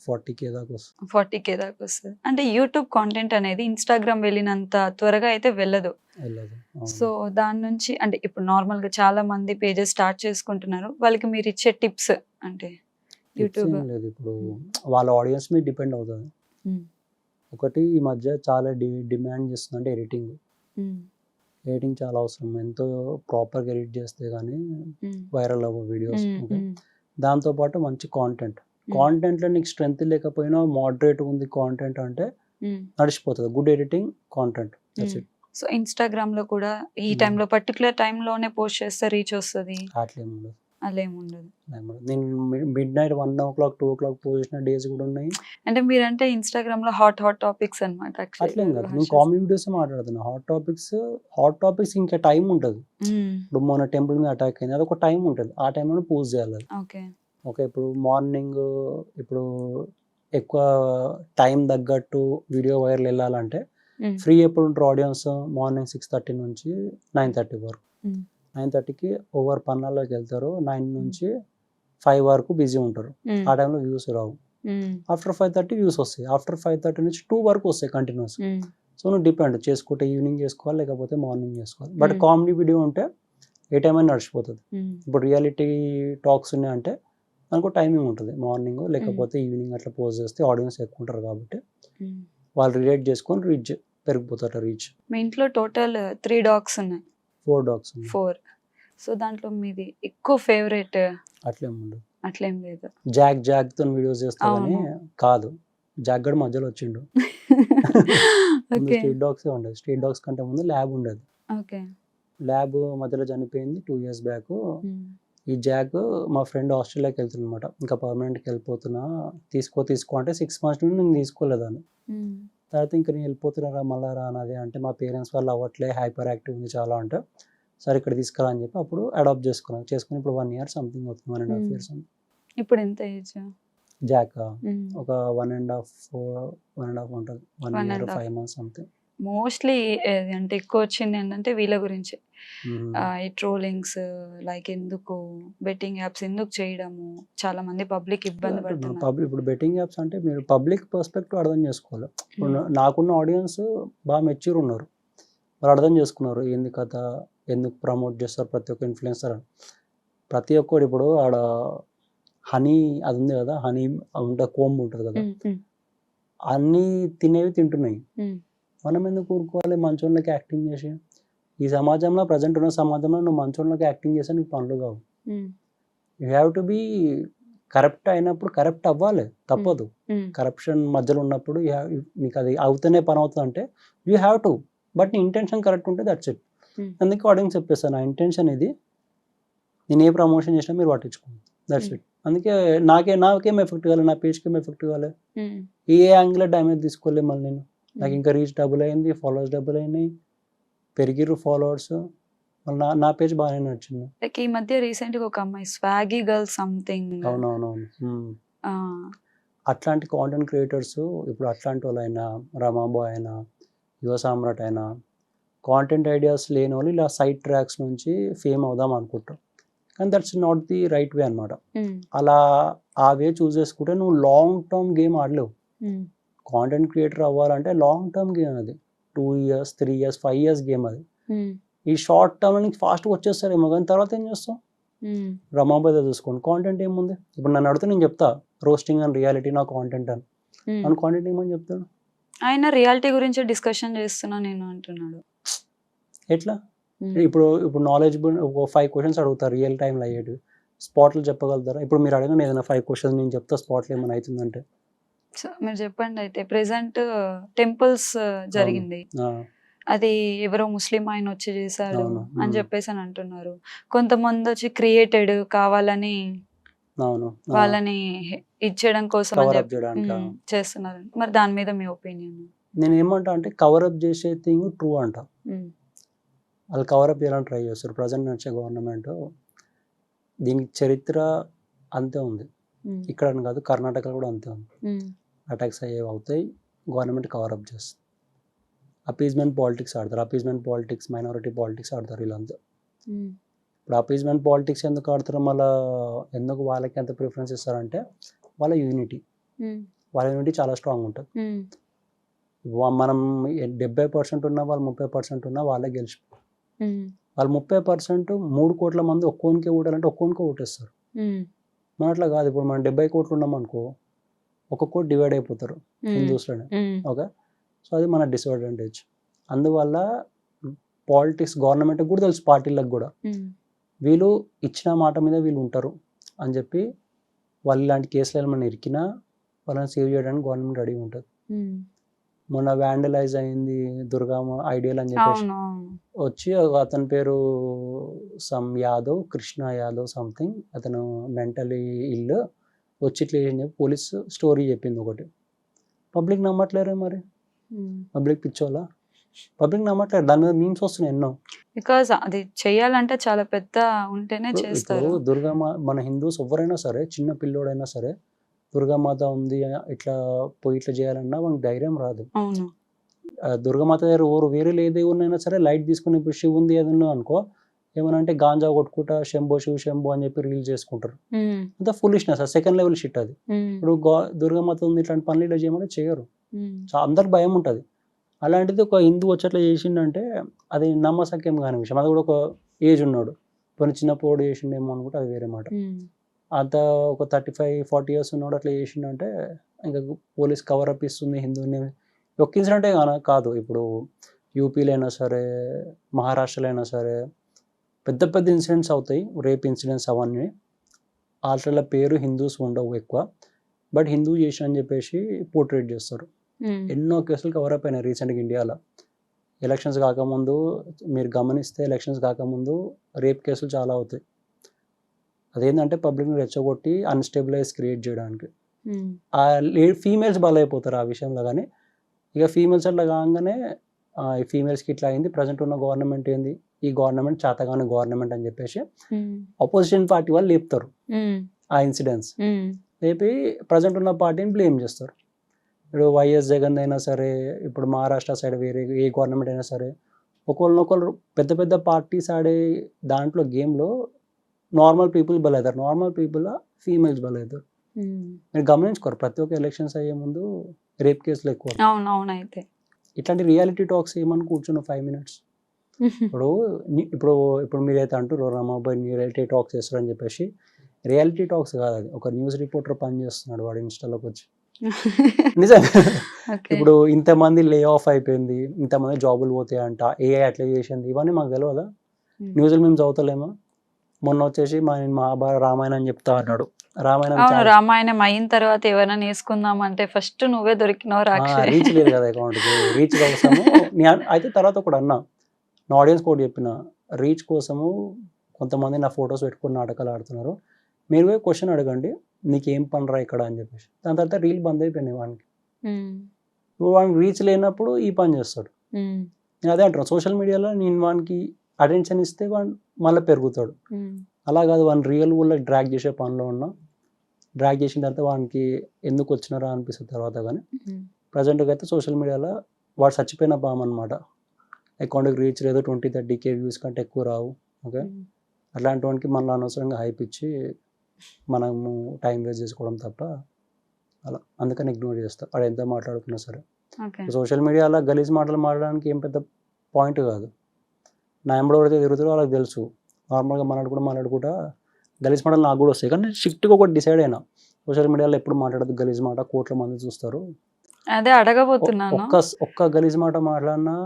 40K దాకా వస్తది. 40K దాకా వస్తది. అంటే యూట్యూబ్ కాంటెంట్ అనేది ఇన్‌స్టాగ్రామ్ వెళ్ళినంత త్వరగా అయితే వెళ్ళదు. వెళ్ళదు. సో, దాని నుంచి అంటే ఇప్పుడు నార్మల్‌గా చాలా మంది పేజెస్ స్టార్ట్ చేసుకుంటున్నారు. వాళ్ళకి మీరు ఇచ్చే టిప్స్ అంటే యూట్యూబ్ ఏం లేదు ఇప్పుడు వాళ్ళ ఆడియన్స్ మీద డిపెండ్ అవుతది. ఒకటి ఈ మధ్య చాలా డిమాండ్ చేస్తుంది అంటే ఎడిటింగ్. ఎడిటింగ్ చాలా అవసరం. ఎంతో ప్రాపర్‌గా ఎడిట్ చేస్తే గానీ వైరల్ అవ్వవు వీడియోస్. ఓకే. దాంతో పాటు మంచి కాంటెంట్‌లో నీకు స్ట్రెంత్ లేకపోయినా మోడరేట్‌గా ఉంది కాంటెంట్ అంటే నడిచిపోతది. Good editing, content. That's it. So, ఇన్‌స్టాగ్రామ్‌లో కూడా ఈ టైంలో పర్టిక్యులర్ టైంలోనే పోస్ట్ చేస్తే రీచ్ వస్తది. అట్లేం ఉండదు. అలా ఏమి ఉండదు. నేను మిడ్‌నైట్ 1:00, 2:00 పోస్ట్ చేసిన డేస్ కూడా ఉన్నాయి. అంటే మీరంటే ఇన్‌స్టాగ్రామ్‌లో హాట్ టాపిక్స్ అన్నమాట. అట్లేం కాదు. నేను కామెడీ వీడియోసే మాట్లాడుతున్నా. హాట్ టాపిక్స్ ఇంకా టైం ఉంటది. ఇప్పుడు మొన్న టెంపుల్ మీద అటాక్ అయింది. అదొక టైం ఉంటది. ఆ టైంలోనే పోస్ట్ చేయాలి అది. ఓకే. ఇప్పుడు మార్నింగ్ ఇప్పుడు ఎక్కువ టైం తగ్గట్టు వీడియో వైరల్ వెళ్ళాలంటే ఫ్రీ ఎప్పుడు ఉంటారు ఆడియన్స్ మార్నింగ్ 6:30 నుంచి 9:30 వరకు. 9:30కి ఓవర్ పన్నాల్లోకి వెళ్తారు. 9 నుంచి 5 వరకు బిజీ ఉంటారు. ఆ టైంలో వ్యూస్ రావు. ఆఫ్టర్ 5:30 వ్యూస్ వస్తాయి. ఆఫ్టర్ 5:30 నుంచి 2 వరకు వస్తాయి కంటిన్యూస్. సో నువ్వు డిపెండ్ చేసుకుంటే ఈవినింగ్ చేసుకోవాలి లేకపోతే మార్నింగ్ చేసుకోవాలి. బట్ కామెడీ వీడియో ఉంటే ఏ టైం అయినా నడిచిపోతుంది. ఇప్పుడు రియాలిటీ టాక్స్ ఉన్నాయంటే దానికి టైమింగ్ ఉంటుంది. మార్నింగ్ లేకపోతే ఈవినింగ్ అట్లా పోస్ట్ చేస్తే ఆడియన్స్ ఎక్కువ ఉంటారు కాబట్టి వాళ్ళు రిలేట్ చేసుకొని రీచ్ పెరిగిపోతారు రీచ్. మీ ఇంట్లో టోటల్ 3 డాగ్స్ ఉన్నాయి. 4 డాగ్స్ ఉన్నాయి. 4. సో దాంట్లో మీది ఎక్కువ ఫేవరెట్ అట్లేం ఉండదు. అట్లేం లేదు. జాక్ తో వీడియోస్ చేస్తా కానీ కాదు. జాక్ గడ్ మధ్యలో వచ్చిండు. స్ట్రీట్ డాగ్స్ ఉండేది. స్ట్రీట్ డాగ్స్ కంటే ముందు ల్యాబ్ ఉండేది. ఓకే. ల్యాబ్ మధ్యలో చనిపోయింది 2 years బ్యాక్. ఈ జాక్ మా ఫ్రెండ్ ఆస్ట్రేలియాకి వెళ్తున్నా అనమాట. ఇంకా పర్మనెంట్కి వెళ్ళిపోతున్నా తీసుకో అంటే 6 months నుండి నేను తీసుకోలేదాన్ని. తర్వాత ఇంకా నేను వెళ్ళిపోతున్నారా మళ్ళా రా అన్నది అంటే మా పేరెంట్స్ వాళ్ళు అవ్వట్లే హైపర్ యాక్టివ్ ఉంది చాలా అంటే సరే ఇక్కడ తీసుకురా అని చెప్పి అప్పుడు అడాప్ట్ చేసుకుని ఇప్పుడు 1 year సంథింగ్ అవుతుంది. 1.5 years. ఇప్పుడు ఎంత ఏజ్? జాక్ ఒక 1.5 ఉంటుంది. 1 year 5 months సంథింగ్. మోస్ట్లీ అంటే ఎక్కువ వచ్చింది ఏంటంటే వీళ్ళ గురించి ఈ ట్రోలింగ్స్ లైక్ ఎందుకు బెట్టింగ్ యాప్స్ ఎందుకు చేయడము చాలా మంది పబ్లిక్ ఇబ్బంది పడుతున్నారు. ఇప్పుడు బెట్టింగ్ యాప్స్ అంటే మీరు పబ్లిక్ పర్స్పెక్టివ్ అర్థం చేసుకోవాలి. ఇప్పుడు నాకున్న ఆడియన్స్ బాగా మెచ్యూర్ ఉన్నారు. వాళ్ళు అర్థం చేసుకున్నారు ఏంది కథ, ఎందుకు ప్రమోట్ చేస్తారు ప్రతి ఒక్క ఇన్ఫ్లుయెన్సర్. ప్రతి ఒక్కడు ఇప్పుడు ఆడ హనీ అది ఉంది కదా, హనీ ఉంటే కోంబు ఉంటుంది కదా, అన్నీ తినేవి తింటున్నాయి. మనం ఎందుకు ఊరుకోవాలి మంచోళ్ళకి యాక్టింగ్ చేసి? ఈ సమాజంలో ప్రజెంట్ ఉన్న సమాజంలో నువ్వు మంచోళ్ళకి యాక్టింగ్ చేస్తే నీకు పనులు కావు. You have to be corrupt అయినప్పుడు కరప్ట్ అవ్వాలి, తప్పదు. కరప్షన్ మధ్యలో ఉన్నప్పుడు నీకు అది అవుతూనే పని అవుతుంది అంటే యూ హ్యావ్ టు. బట్ నీ ఇంటెన్షన్ కరెక్ట్ ఉంటే దట్స్ ఇట్. అందుకే ఆడియన్స్ చెప్పేస్తాను నా ఇంటెన్షన్ ఇది, నేను ఏ ప్రమోషన్ చేసినా మీరు పట్టించుకోండి, దట్స్ ఇట్. అందుకే నాకేం ఎఫెక్ట్ కావాలి, నా పేజ్కి ఏం ఎఫెక్ట్ కావాలి, ఏ యాంగిల్ డ్యామేజ్ తీసుకోలేదు. మళ్ళీ నేను నాకు ఇంకా రీచ్ డబుల్ అయింది, ఫాలోవర్స్ డబుల్ అయినాయి, పెరిగిరు ఫాలోవర్స్. మళ్ళీ నా పేజ్ బాగానే నచ్చింది. లైక్ ఈ మధ్య రీసెంట్ గా ఒక అమ్మాయి స్వాగీ గర్ల్ సంథింగ్. అవునవునవును. అట్లాంటి కాంటెంట్ క్రియేటర్స్ ఇప్పుడు అట్లాంటి వాళ్ళైనా రమాబాయ్ అయినా యువ సామ్రాట్ అయినా కాంటెంట్ ఐడియాస్ లేని వాళ్ళు ఇలా సైడ్ ట్రాక్స్ నుంచి ఫేమ్ అవుదాం అనుకుంటారు. కానీ that's not the right way అనమాట. అలా ఆ వే చూస్ చేసుకుంటే నువ్వు లాంగ్ టర్మ్ గేమ్ ఆడలేవు. కాంటెంట్ క్రియేటర్ అవ్వాలంటే లాంగ్ టర్మ్ గేమ్ అది. 2 years 3 years 5 years గేమ్ అది. ఈ షార్ట్ టర్మ్ నీకు ఫాస్ట్గా వచ్చేస్తారేమో కానీ తర్వాత ఏం చేస్తావు? రమాబాద్ చూసుకోండి, కాంటెంట్ ఏముంది. ఇప్పుడు నన్ను అడిగితే నేను చెప్తా రోస్టింగ్ అండ్ రియాలిటీ నా కాంటెంట్ అని. మన కాంటెంట్ ఏమని చెప్తాడు? ఆయన రియాలిటీ గురించి డిస్కషన్ చేస్తున్నా నేను అంటున్నాడు. ఎట్లా? ఇప్పుడు నాలెడ్జ్ ఒక 5 questions అడుగుతారు రియల్ టైంలో అయ్యేటివి, స్పాట్లో చెప్పగలుగుతారా? ఇప్పుడు మీరు అడగండి ఏదైనా 5 questions నేను చెప్తా స్పాట్లో ఏమైనా అవుతుందంటే. సో మీరు చెప్పండి. అయితే ప్రెసెంట్ టెంపుల్స్ జరిగింది, అది ఎవరో ముస్లిం ఆయన వచ్చి చేశాడు అని చెప్పేసి అని అంటున్నారు. కొంతమంది వచ్చి క్రియేటెడ్ కావాలని వాళ్ళని ఇచ్చేయడం కోసం చేస్తున్నారు. మరి దాని మీద మీ ఒపీనియన్? నేను ఏమంటా అంటే కవరప్ చేసే థింగ్ ట్రూ అంట. వాళ్ళు కవరప్ చేయాలని ట్రై చేస్తారు. ప్రజెంట్ నడిచే గవర్నమెంట్ దీనికి చరిత్ర అంతే ఉంది. ఇక్కడ కాదు, కర్ణాటకలో కూడా అంతే ఉంది. అటాక్స్ అయ్యేవి అవుతాయి, గవర్నమెంట్ కవరప్ చేస్తుంది. అపీజ్మెంట్ పాలిటిక్స్ ఆడతారు. అపీజ్మెంట్ పాలిటిక్స్, మైనారిటీ పాలిటిక్స్ ఆడతారు వీళ్ళంతా. ఇప్పుడు అపీజ్మెంట్ పాలిటిక్స్ ఎందుకు ఆడతారు? మళ్ళీ ఎందుకు వాళ్ళకి ఎంత ప్రిఫరెన్స్ ఇస్తారంటే వాళ్ళ యూనిటీ చాలా స్ట్రాంగ్ ఉంటుంది. మనం 70% ఉన్నా వాళ్ళు 30% ఉన్నా వాళ్ళే గెలిచిపోతారు. వాళ్ళు 30% 3 కోట్ల మంది ఒక్కోనికే ఓటాలంటే ఒక్కోనికే ఓటేస్తారు. మన అట్లా కాదు. ఇప్పుడు మనం 70 కోట్లు ఉన్నాం అనుకో, ఒక్కొక్కటి డివైడ్ అయిపోతారు హిందూస్లోనే. ఓకే, సో అది మన డిసడ్వాంటేజ్. అందువల్ల పాలిటిక్స్ గవర్నమెంట్కి కూడా తెలుసు, పార్టీలకు కూడా వీళ్ళు ఇచ్చిన మాట మీద వీళ్ళు ఉంటారు అని చెప్పి వాళ్ళు ఇలాంటి కేసులు ఏమైనా ఇరికినా వాళ్ళని సేవ్ చేయడానికి గవర్నమెంట్ రెడీ ఉంటుంది. మొన్న వ్యాండలైజ్ అయింది దుర్గామ ఐడియల్ అని చెప్పేసి వచ్చి అతని పేరు యాదవ్, కృష్ణ యాదవ్ సంథింగ్, అతను మెంటలీ ఇల్లు వచ్చి ఇట్లా అని చెప్పి పోలీస్ స్టోరీ చెప్పింది ఒకటి. పబ్లిక్ నమ్మట్లేరే మరి, పబ్లిక్ పిచ్చోలా, పబ్లిక్ నమ్మట్లేదు. దాని మీద మీమ్స్ వస్తున్నాయి ఎన్నో. బికాజ్ అది చేయాలంటే చాలా పెద్ద ఉంటేనే చేస్తారు. దుర్గామా మన హిందూస్ ఎవరైనా సరే, చిన్న పిల్లోడైనా సరే, దుర్గామాత ఉంది ఇట్లా పోయి ఇట్లా చేయాలన్నా మనకి ధైర్యం రాదు. దుర్గామాత దగ్గర వేరే ఏ దేవునైనా సరే లైట్ తీసుకుని, ఇప్పుడు శివ ఉంది ఏదన్నా అనుకో, ఏమనంటే గాంజా కొట్టుకుంటా శంభో శివ శంభో అని చెప్పి రీల్ చేసుకుంటారు. అంత ఫులిష్నెస్, సెకండ్ లెవెల్ షిట్ అది. ఇప్పుడు దుర్గామాత ఉంది ఇట్లాంటి పనులు ఇట్లా చేయమని చేయరు. అందరికి భయం ఉంటుంది. అలాంటిది ఒక హిందూ వచ్చేట్లా చేసిండంటే అది నమ్మసక్యం కాని విషయం. అది కూడా ఒక ఏజ్ ఉన్నాడు, కొన్ని చిన్నప్పుడు చేసిండేమో అనుకుంటే అది వేరే మాట. అంత ఒక 35-40 years ఉన్నాడు అట్లా చేసిండంటే ఇంకా పోలీస్ కవరప్ ఇస్తుంది హిందూని. ఒక్క ఇన్సిడెంటే కాదు, ఇప్పుడు యూపీలో అయినా సరే, మహారాష్ట్రలో అయినా సరే పెద్ద పెద్ద ఇన్సిడెంట్స్ అవుతాయి, రేప్ ఇన్సిడెంట్స్ అవన్నీ. వాటిలో పేరు హిందూస్ ఉండవు ఎక్కువ, బట్ హిందూ చేసిన అని చెప్పేసి పోర్ట్రేట్ చేస్తారు. ఎన్నో కేసులు కవరప్ అయినాయి రీసెంట్గా ఇండియాలో. ఎలక్షన్స్ కాకముందు మీరు గమనిస్తే, ఎలక్షన్స్ కాకముందు రేప్ కేసులు చాలా అవుతాయి. అదేంటంటే పబ్లిక్ని రెచ్చగొట్టి అన్స్టెబిలైజ్ క్రియేట్ చేయడానికి. ఫీమేల్స్ బలైపోతారు ఆ విషయంలో. కానీ ఇక ఫీమేల్స్ అట్లా కాగానే ఈ ఫీమేల్స్కి ఇట్లా అయింది, ప్రజెంట్ ఉన్న గవర్నమెంట్ ఏంది, ఈ గవర్నమెంట్ చేతగాని గవర్నమెంట్ అని చెప్పేసి అపోజిషన్ పార్టీ వాళ్ళు లేపుతారు ఆ ఇన్సిడెంట్స్. లేపి ప్రజెంట్ ఉన్న పార్టీని బ్లేమ్ చేస్తారు. ఇప్పుడు వైఎస్ జగన్ అయినా సరే, ఇప్పుడు మహారాష్ట్ర సైడ్ వేరే ఏ గవర్నమెంట్ అయినా సరే, ఒకళ్ళనొకళ్ళు పెద్ద పెద్ద పార్టీస్ ఆడే దాంట్లో గేమ్లో నార్మల్ పీపుల్ బలవుతారు, నార్మల్ పీపుల్ ఫీమేల్స్ బలవుతారు. మీరు గమనించుకోరు, ప్రతి ఒక్క ఎలక్షన్స్ అయ్యే ముందు రేప్ కేసులు ఎక్కువ. అయితే ఇట్లాంటి రియాలిటీ టాక్స్ ఏమని కూర్చున్న 5 minutes. ఇప్పుడు మీరైతే అంటారు రమాబాయ్ రియాలిటీ టాక్స్ చేస్తారని చెప్పేసి, రియాలిటీ టాక్స్ కాదు అది, ఒక న్యూస్ రిపోర్టర్ పని చేస్తున్నాడు వాడు ఇన్స్టాలోకి వచ్చి. నిజం. ఇప్పుడు ఇంతమంది లే ఆఫ్ అయిపోయింది, ఇంతమంది జాబులు పోతాయంట, ఏఐ అట్లా చేసింది, ఇవన్నీ మాకు తెలియదా? న్యూస్లు మేము చదువుతలేమా? మొన్న వచ్చేసి మహాభారత రామాయణం అని చెప్తా అన్నాడు. రామాయణం అయిన తర్వాత ఎవరైనా వేసుకుందాం అంటే ఫస్ట్ నువ్వే దొరికినావు. రీచ్ లేదు కదా అకౌంట్కి, రీచ్ కోసము. అయితే తర్వాత ఒకటి అన్నా, నా ఆడియన్స్ కూడా చెప్పిన, రీచ్ కోసము కొంతమంది నా ఫొటోస్ పెట్టుకుని నాటకాలు ఆడుతున్నారు, మీరు పోయి క్వశ్చన్ అడగండి, నీకేం పనిరా ఇక్కడ అని చెప్పేసి. దాని తర్వాత రీల్ బంద్ అయిపోయినాయి వానికి. వానికి రీచ్ లేనప్పుడు ఈ పని చేస్తాడు. నేను అదే అంటున్నాను, సోషల్ మీడియాలో నేను వానికి అటెన్షన్ ఇస్తే వాడు మళ్ళీ పెరుగుతాడు. అలా కాదు, వాడిని రియల్ వరల్డ్ డ్రాగ్ చేసే పనిలో ఉన్నా, డ్రాగ్ చేసిన తర్వాత వానికి ఎందుకు వచ్చినారా అనిపిస్తుంది తర్వాత. కానీ ప్రజెంట్గా అయితే సోషల్ మీడియాలో వాడు చచ్చిపోయిన పాము అనమాట. అకౌంట్కి రీచ్ లేదు, 20-30K వ్యూస్ కంటే ఎక్కువ రావు. ఓకే, అట్లాంటి వానికి మళ్ళీ అనవసరంగా హైప్ ఇచ్చి మనము టైం వేస్ట్ చేసుకోవడం తప్ప అలా అందుకని ఇగ్నోర్ చేస్తా వాడు ఎంత మాట్లాడుకున్నా సరే. ఓకే. సోషల్ మీడియాలో గలీజ్ మాటలు మాట్లాడడానికి ఏం పెద్ద పాయింట్ కాదు. నా ఎంబడి ఎవరైతే తిరుగుతారో వాళ్ళకి తెలుసు. నార్మల్గా మాట్లాడుకుంటా గలీజ్ మాటలు నాకు కూడా వస్తాయి. కానీ స్ట్రిక్ట్గా ఒకటి డిసైడ్ అయినా సోషల్ మీడియాలో ఎప్పుడు మాట్లాడదు గలీజ్ మాట, కోట్ల మంది చూస్తారు. అదే అడగబోతున్నాను. ఒక్క గలీజ్ మాట మాట్లాడినా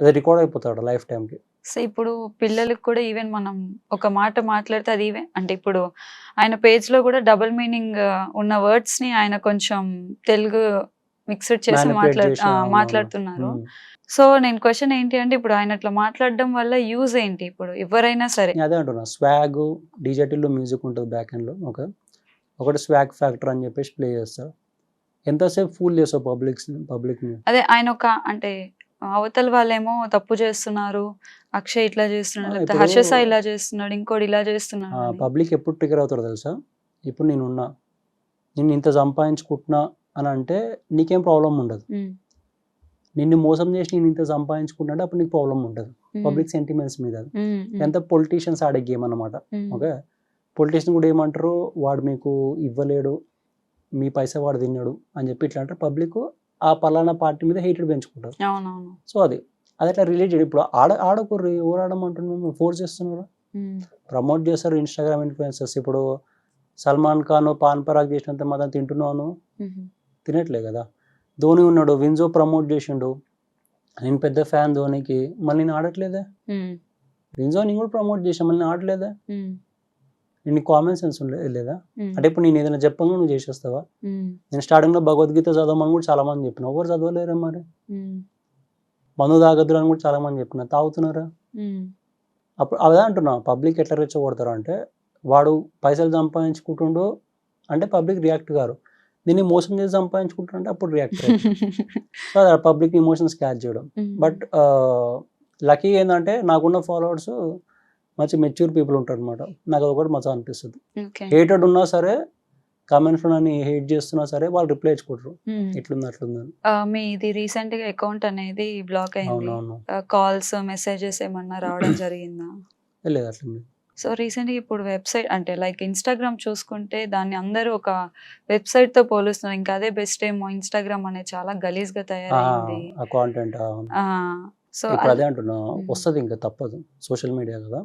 అది రికార్డ్ అయిపోతాడు లైఫ్ టైంకి. సో ఇప్పుడు పిల్లలకి కూడా ఈవెన్ మనం ఒక మాట మాట్లాడితే అది ఈవెన్ అంటే ఇప్పుడు ఆయన పేజ్ లో కూడా డబుల్ మీనింగ్ ఉన్న వర్డ్స్ ని ఆయన కొంచెం తెలుగు మిక్స్డ్ చేసి Manipulate చేసి, అవునవును. మాట్లాడుతున్నారు. సో నేను క్వశ్చన్ ఏంటి అంటే ఇప్పుడు ఆయన అట్లా మాట్లాడడం వల్ల యూజ్ ఏంటి ఇప్పుడు ఎవరైనా సరే? నేను అదే అంటున్నా, స్వాగ్ డీజేటీలో మ్యూజిక్ ఉంటుంది బ్యాక్ ఎండ్లో. ఓకే, ఒకటి స్వాగ్ ఫ్యాక్టర్ అని చెప్పేసి ప్లే చేస్తారు. ఎంతసేపు ఫూల్ చేస్తావు పబ్లిక్ని. అదే ఆయన ఒక అంటే అవతల వాళ్ళేమో తప్పు చేస్తున్నారు, అక్షయ్ ఇట్లా చేస్తున్నాడు, లేకపోతే ఇప్పుడు- హర్ష సాయి ఇలా చేస్తున్నాడు, ఇంకోటి ఇలా చేస్తున్నాడు అని. పబ్లిక్ ఎప్పుడు ట్రిగర్ అవుతారో తెలుసా? ఇప్పుడు నేనున్నా, నేను ఇంత సంపాదించుకుంటున్నా అని అంటే నీకేం ప్రాబ్లం ఉండదు. ఉమ్, నిన్ను మోసం చేసి నేను ఇంత సంపాదించుకుంటే అప్పుడు నీకు ప్రాబ్లం ఉంటుంది. ఉమ్, పబ్లిక్ సెంటిమెంట్స్ మీద ఉమ్, ఉమ్, ఎంత పొలిటీషియన్స్ ఆడే గేమ్ అన్నమాట. ఉమ్, ఓకే, పొలిటీషియన్ కూడా ఏమంటారు, వాడు మీకు ఇవ్వలేడు, మీ పైసా వాడు తిన్నాడు అని చెప్పి ఇట్లా అంటే పబ్లిక్ ఆ పలానా పార్టీ మీద హేటెడ్ పెంచుకుంటారు. అవునవును. సో అది అట్లా రిలేటెడ్. ఇప్పుడు ఆడకూర్రి ఎవరు ఆడమంటున్నారు, మేము ఫోర్స్ చేస్తున్నారు, ఉమ్, ప్రమోట్ చేస్తారు ఇన్స్టాగ్రామ్ ఇన్ఫ్లుయెన్సర్స్. ఇప్పుడు సల్మాన్ ఖాన్ పాన్ పరాగ్ చేసినంత మాత్రం తింటున్నాను ఉమ్, తినట్లే కదా. ధోని ఉన్నాడు, విన్జో ప్రమోట్ చేసిండు, నేను పెద్ద ఫ్యాన్ ధోనికి, మళ్ళీ నేను ఆడట్లేదే. ఉమ్, విన్జో నేను కూడా ప్రమోట్ చేసాను, మళ్ళీ నేను ఆడలేదా. ఉమ్, నేను కామన్ సెన్స్ లేదా? ఉమ్, అంటే ఇప్పుడు నేను ఏదైనా చెప్పంగా నువ్వు చేసేస్తావా? ఉమ్, నేను స్టార్టింగ్లో భగవద్గీత చదవమని కూడా చాలా మంది చెప్పిన, ఎవరు చదవలేరా? మరి ఉమ్, మందు తాగద్దురు అని కూడా చాలా మంది చెప్పిన, తాగుతున్నారా? ఉమ్, అప్పుడు అదే అంటున్నా, పబ్లిక్ ఎట్లా రెచ్చగొడతారు అంటే వాడు పైసలు సంపాదించుకుంటుండో అంటే పబ్లిక్ రియాక్ట్ గారు, దీన్ని మోసం చేసి సంపాదించుకుంటారు అంటే అప్పుడు రియాక్ట్ సో అది పబ్లిక్ ఇమోషన్స్ క్యాచ్ చేయడం. ఉమ్, బట్ లక్కీ ఏంటంటే నాకున్న ఫాలోవర్స్ మంచి మెచ్యూర్ పీపుల్ ఉంటారు అనమాట. నాకు అదొకటి మంచిగా అనిపిస్తుంది. ఓకే. హేటెడ్ ఉన్నా సరే, కామెంట్స్లో నన్ను హేట్ చేస్తున్నా సరే వాళ్ళు రిప్లై ఇచ్చుకుంటారు, ఉమ్. ఇట్లుంది అట్లుందని. మీది రీసెంట్ గా అకౌంట్ అనేది బ్లాక్ అయింది. అవునవును, కాల్స్ మెసేజెస్ ఏమన్నా రావడం జరిగిందా? లేదు అట్లుంది. సో రీసెంట్గా ఇప్పుడు వెబ్సైట్ అంటే లైక్ ఇన్స్టాగ్రామ్ చూసుకుంటే దాన్ని అందరూ ఒక వెబ్సైట్ తో పోలుస్తున్నారు. ఇంకా అదే బెస్ట్ ఏమో, ఇన్స్టాగ్రామ్ అనేది చాలా గలీజ్ గా తయారైంది. ఆ కాంటెంట్ సో ఇప్పుడు అదే అంటున్నా, వస్తుంది ఇంకా తప్పదు, సోషల్ మీడియా కదా,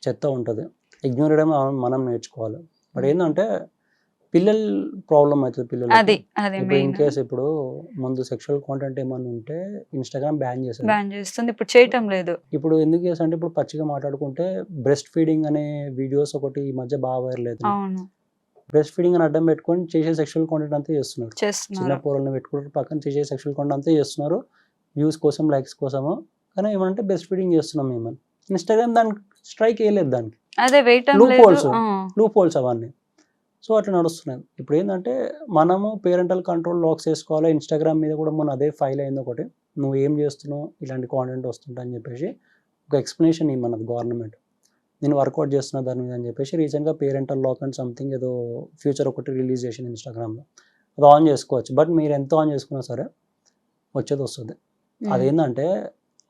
చెత్త ఉంటుంది. ఇగ్నోర్ చేయడం మనం నేర్చుకోవాలి. బట్ ఏంటంటే పిల్లల ప్రాబ్లం అవుతుంది. అది పిల్లలు అది ఇప్పుడు ఇన్ మెయిన్ కేసు ఇప్పుడు ముందు సెక్షువల్ కాంటెంట్ ఏమన్నా ఉంటే ఇన్స్టాగ్రామ్ బ్యాన్ చేశారు. బ్యాన్ చేస్తుంది, ఇప్పుడు చేయటం లేదు. ఇప్పుడు ఎందుకు చేస్తా అంటే ఇప్పుడు పచ్చిగా మాట్లాడుకుంటే బ్రెస్ట్ ఫీడింగ్ అనే వీడియోస్ ఒకటి ఈ మధ్య బాగా వైరల్ అవుతుంది. అవును, బ్రెస్ట్ ఫీడింగ్ అని అడ్డం పెట్టుకొని చేసే సెక్షువల్ కాంటెంట్ అంతా చేస్తున్నారు. చిన్న చేస్తున్నారు. పోరల్ని పెట్టుకుంటారు, పక్కన చేసే సెక్షువల్ కాంటెంట్ అంతా చేస్తున్నారు, వ్యూస్ కోసం, లైక్స్ కోసము. కానీ ఏమంటే బ్రెస్ట్ ఫీడింగ్ చేస్తున్నాం ఏమని, ఇన్స్టాగ్రామ్ దానికి స్ట్రైక్ వేయలేదు, దానికి అదే వేయటం లూప్ లేదు. హోల్స్, లూప్ హోల్స్ అవన్నీ. సో అట్లా నడుస్తున్నాయి. ఇప్పుడు ఏంటంటే మనము పేరెంటల్ కంట్రోల్ లాక్స్ వేసుకోవాలి. ఇన్స్టాగ్రామ్ మీద కూడా మన అదే ఫైల్ అయింది ఒకటి, నువ్వు ఏం చేస్తున్నావు, ఇలాంటి కాంటెంట్ వస్తుంటా అని చెప్పేసి ఒక ఎక్స్ప్లెనేషన్ ఇవ్వమన్నది గవర్నమెంట్. నేను వర్కౌట్ చేస్తున్నా దాని మీద అని చెప్పేసి రీసెంట్గా పేరెంటల్ లాక్ అండ్ సంథింగ్ ఏదో ఫ్యూచర్ ఒకటి రిలీజ్ చేసింది ఇన్స్టాగ్రామ్లో. అది ఆన్ చేసుకోవచ్చు. బట్ మీరు ఎంత ఆన్ చేసుకున్నా సరే వచ్చేది వస్తుంది. అదేంటంటే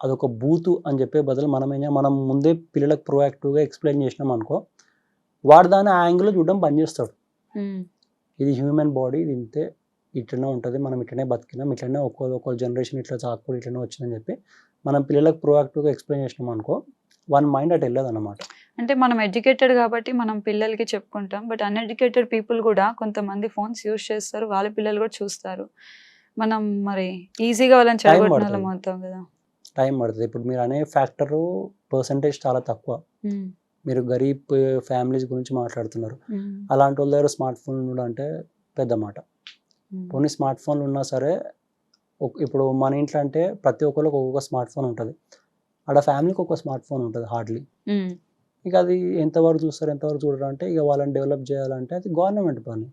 అదొక బూతు అని చెప్పే బదులు మనం ముందే పిల్లలకు ప్రోయాక్టివ్గా ఎక్స్ప్లెయిన్ చేసినాం అనుకో, వాడు దాన్ని ఆ యాంగిల్లో చూడడం బంద్ చేస్తాడు. ఇది హ్యూమన్ బాడీ, ఇది ఇంతే, ఇట్లనే ఉంటుంది, మనం ఇట్లనే బతికినాం, ఇట్లనే ఒక్కో జనరేషన్ ఇట్లా చాకుడు ఇట్లనే వచ్చిందని చెప్పి మనం పిల్లలకు ప్రోయాక్టివ్గా ఎక్స్ప్లెయిన్ చేసినాం అనుకో, వన్ మైండ్ అటు వెళ్ళదు అన్నమాట. అంటే మనం ఎడ్యుకేటెడ్ కాబట్టి మనం పిల్లలకి చెప్పుకుంటాం. బట్ అన్ఎడ్యుకేటెడ్ పీపుల్ కూడా కొంతమంది ఫోన్స్ యూజ్ చేస్తారు, వాళ్ళ పిల్లలు కూడా చూస్తారు. మనం మరి ఈజీగా వాళ్ళని చెడగొట్టిన వాళ్ళం అవుతాం కదా. టైం పడుతుంది. ఇప్పుడు మీరు అనే ఫ్యాక్టరు పర్సంటేజ్ చాలా తక్కువ. మీరు గరీబ్ ఫ్యామిలీస్ గురించి మాట్లాడుతున్నారు. అలాంటి వాళ్ళ దగ్గర స్మార్ట్ ఫోన్ ఉండడం అంటే పెద్ద మాట. పోనీ స్మార్ట్ ఫోన్లు ఉన్నా సరే, ఇప్పుడు మన ఇంట్లో అంటే ప్రతి ఒక్కరికి ఒక్కొక్క స్మార్ట్ ఫోన్ ఉంటుంది, ఆడ ఫ్యామిలీకి ఒక స్మార్ట్ ఫోన్ ఉంటుంది హార్డ్లీ. ఇక అది ఎంతవరకు చూస్తారు ఎంతవరకు చూడరు అంటే ఇక వాళ్ళని డెవలప్ చేయాలంటే అది గవర్నమెంట్ పని.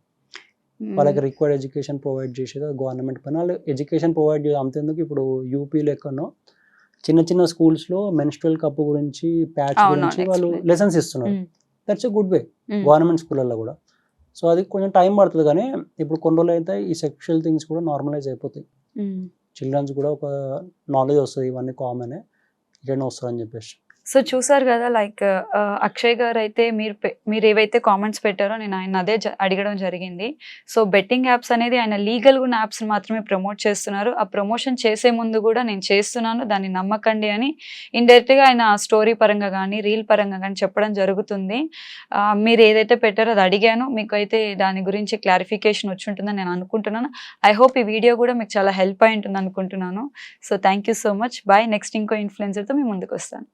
వాళ్ళకి రిక్వైర్డ్ ఎడ్యుకేషన్ ప్రొవైడ్ చేసేది గవర్నమెంట్ పని. వాళ్ళు ఎడ్యుకేషన్ ప్రొవైడ్ చేయాలి. అంతేందుకు ఇప్పుడు యూపీలో ఎక్కడో చిన్న చిన్న స్కూల్స్లో మెన్స్ట్రువల్ కప్ గురించి, ప్యాచ్ గురించి వాళ్ళు లెసన్స్ ఇస్తున్నారు. That's a good way, government స్కూళ్ళల్లో కూడా. సో అది కొంచెం టైం పడుతుంది, కానీ ఇప్పుడు కొన్ని రోజులు అయితే ఈ సెక్షువల్ థింగ్స్ కూడా నార్మలైజ్ అయిపోతాయి. చిల్డ్రన్స్ కూడా ఒక నాలెడ్జ్ వస్తుంది, ఇవన్నీ కామనే, ఇట్లనే వస్తుందని చెప్పేసి. సో చూసారు కదా లైక్ అక్షయ్ గారు అయితే మీరు ఏవైతే కామెంట్స్ పెట్టారో నేను ఆయన అదే అడగడం జరిగింది. సో బెట్టింగ్ యాప్స్ అనేది ఆయన లీగల్గా ఉన్న యాప్స్ మాత్రమే ప్రమోట్ చేస్తున్నారు. ఆ ప్రమోషన్ చేసే ముందు కూడా నేను చేస్తున్నాను దాన్ని నమ్మకండి అని ఇండైరెక్ట్గా ఆయన స్టోరీ పరంగా కానీ రీల్ పరంగా కానీ చెప్పడం జరుగుతుంది. మీరు ఏదైతే పెట్టారో అది అడిగాను, మీకు అయితే దాని గురించి క్లారిఫికేషన్ వచ్చి ఉంటుందని నేను అనుకుంటున్నాను. ఐ హోప్ ఈ వీడియో కూడా మీకు చాలా హెల్ప్ అయి ఉంటుంది అనుకుంటున్నాను. So thank you so much. Bye. Next ఇంకో ఇన్ఫ్లుయెన్సర్తో మీ ముందుకు వస్తాను.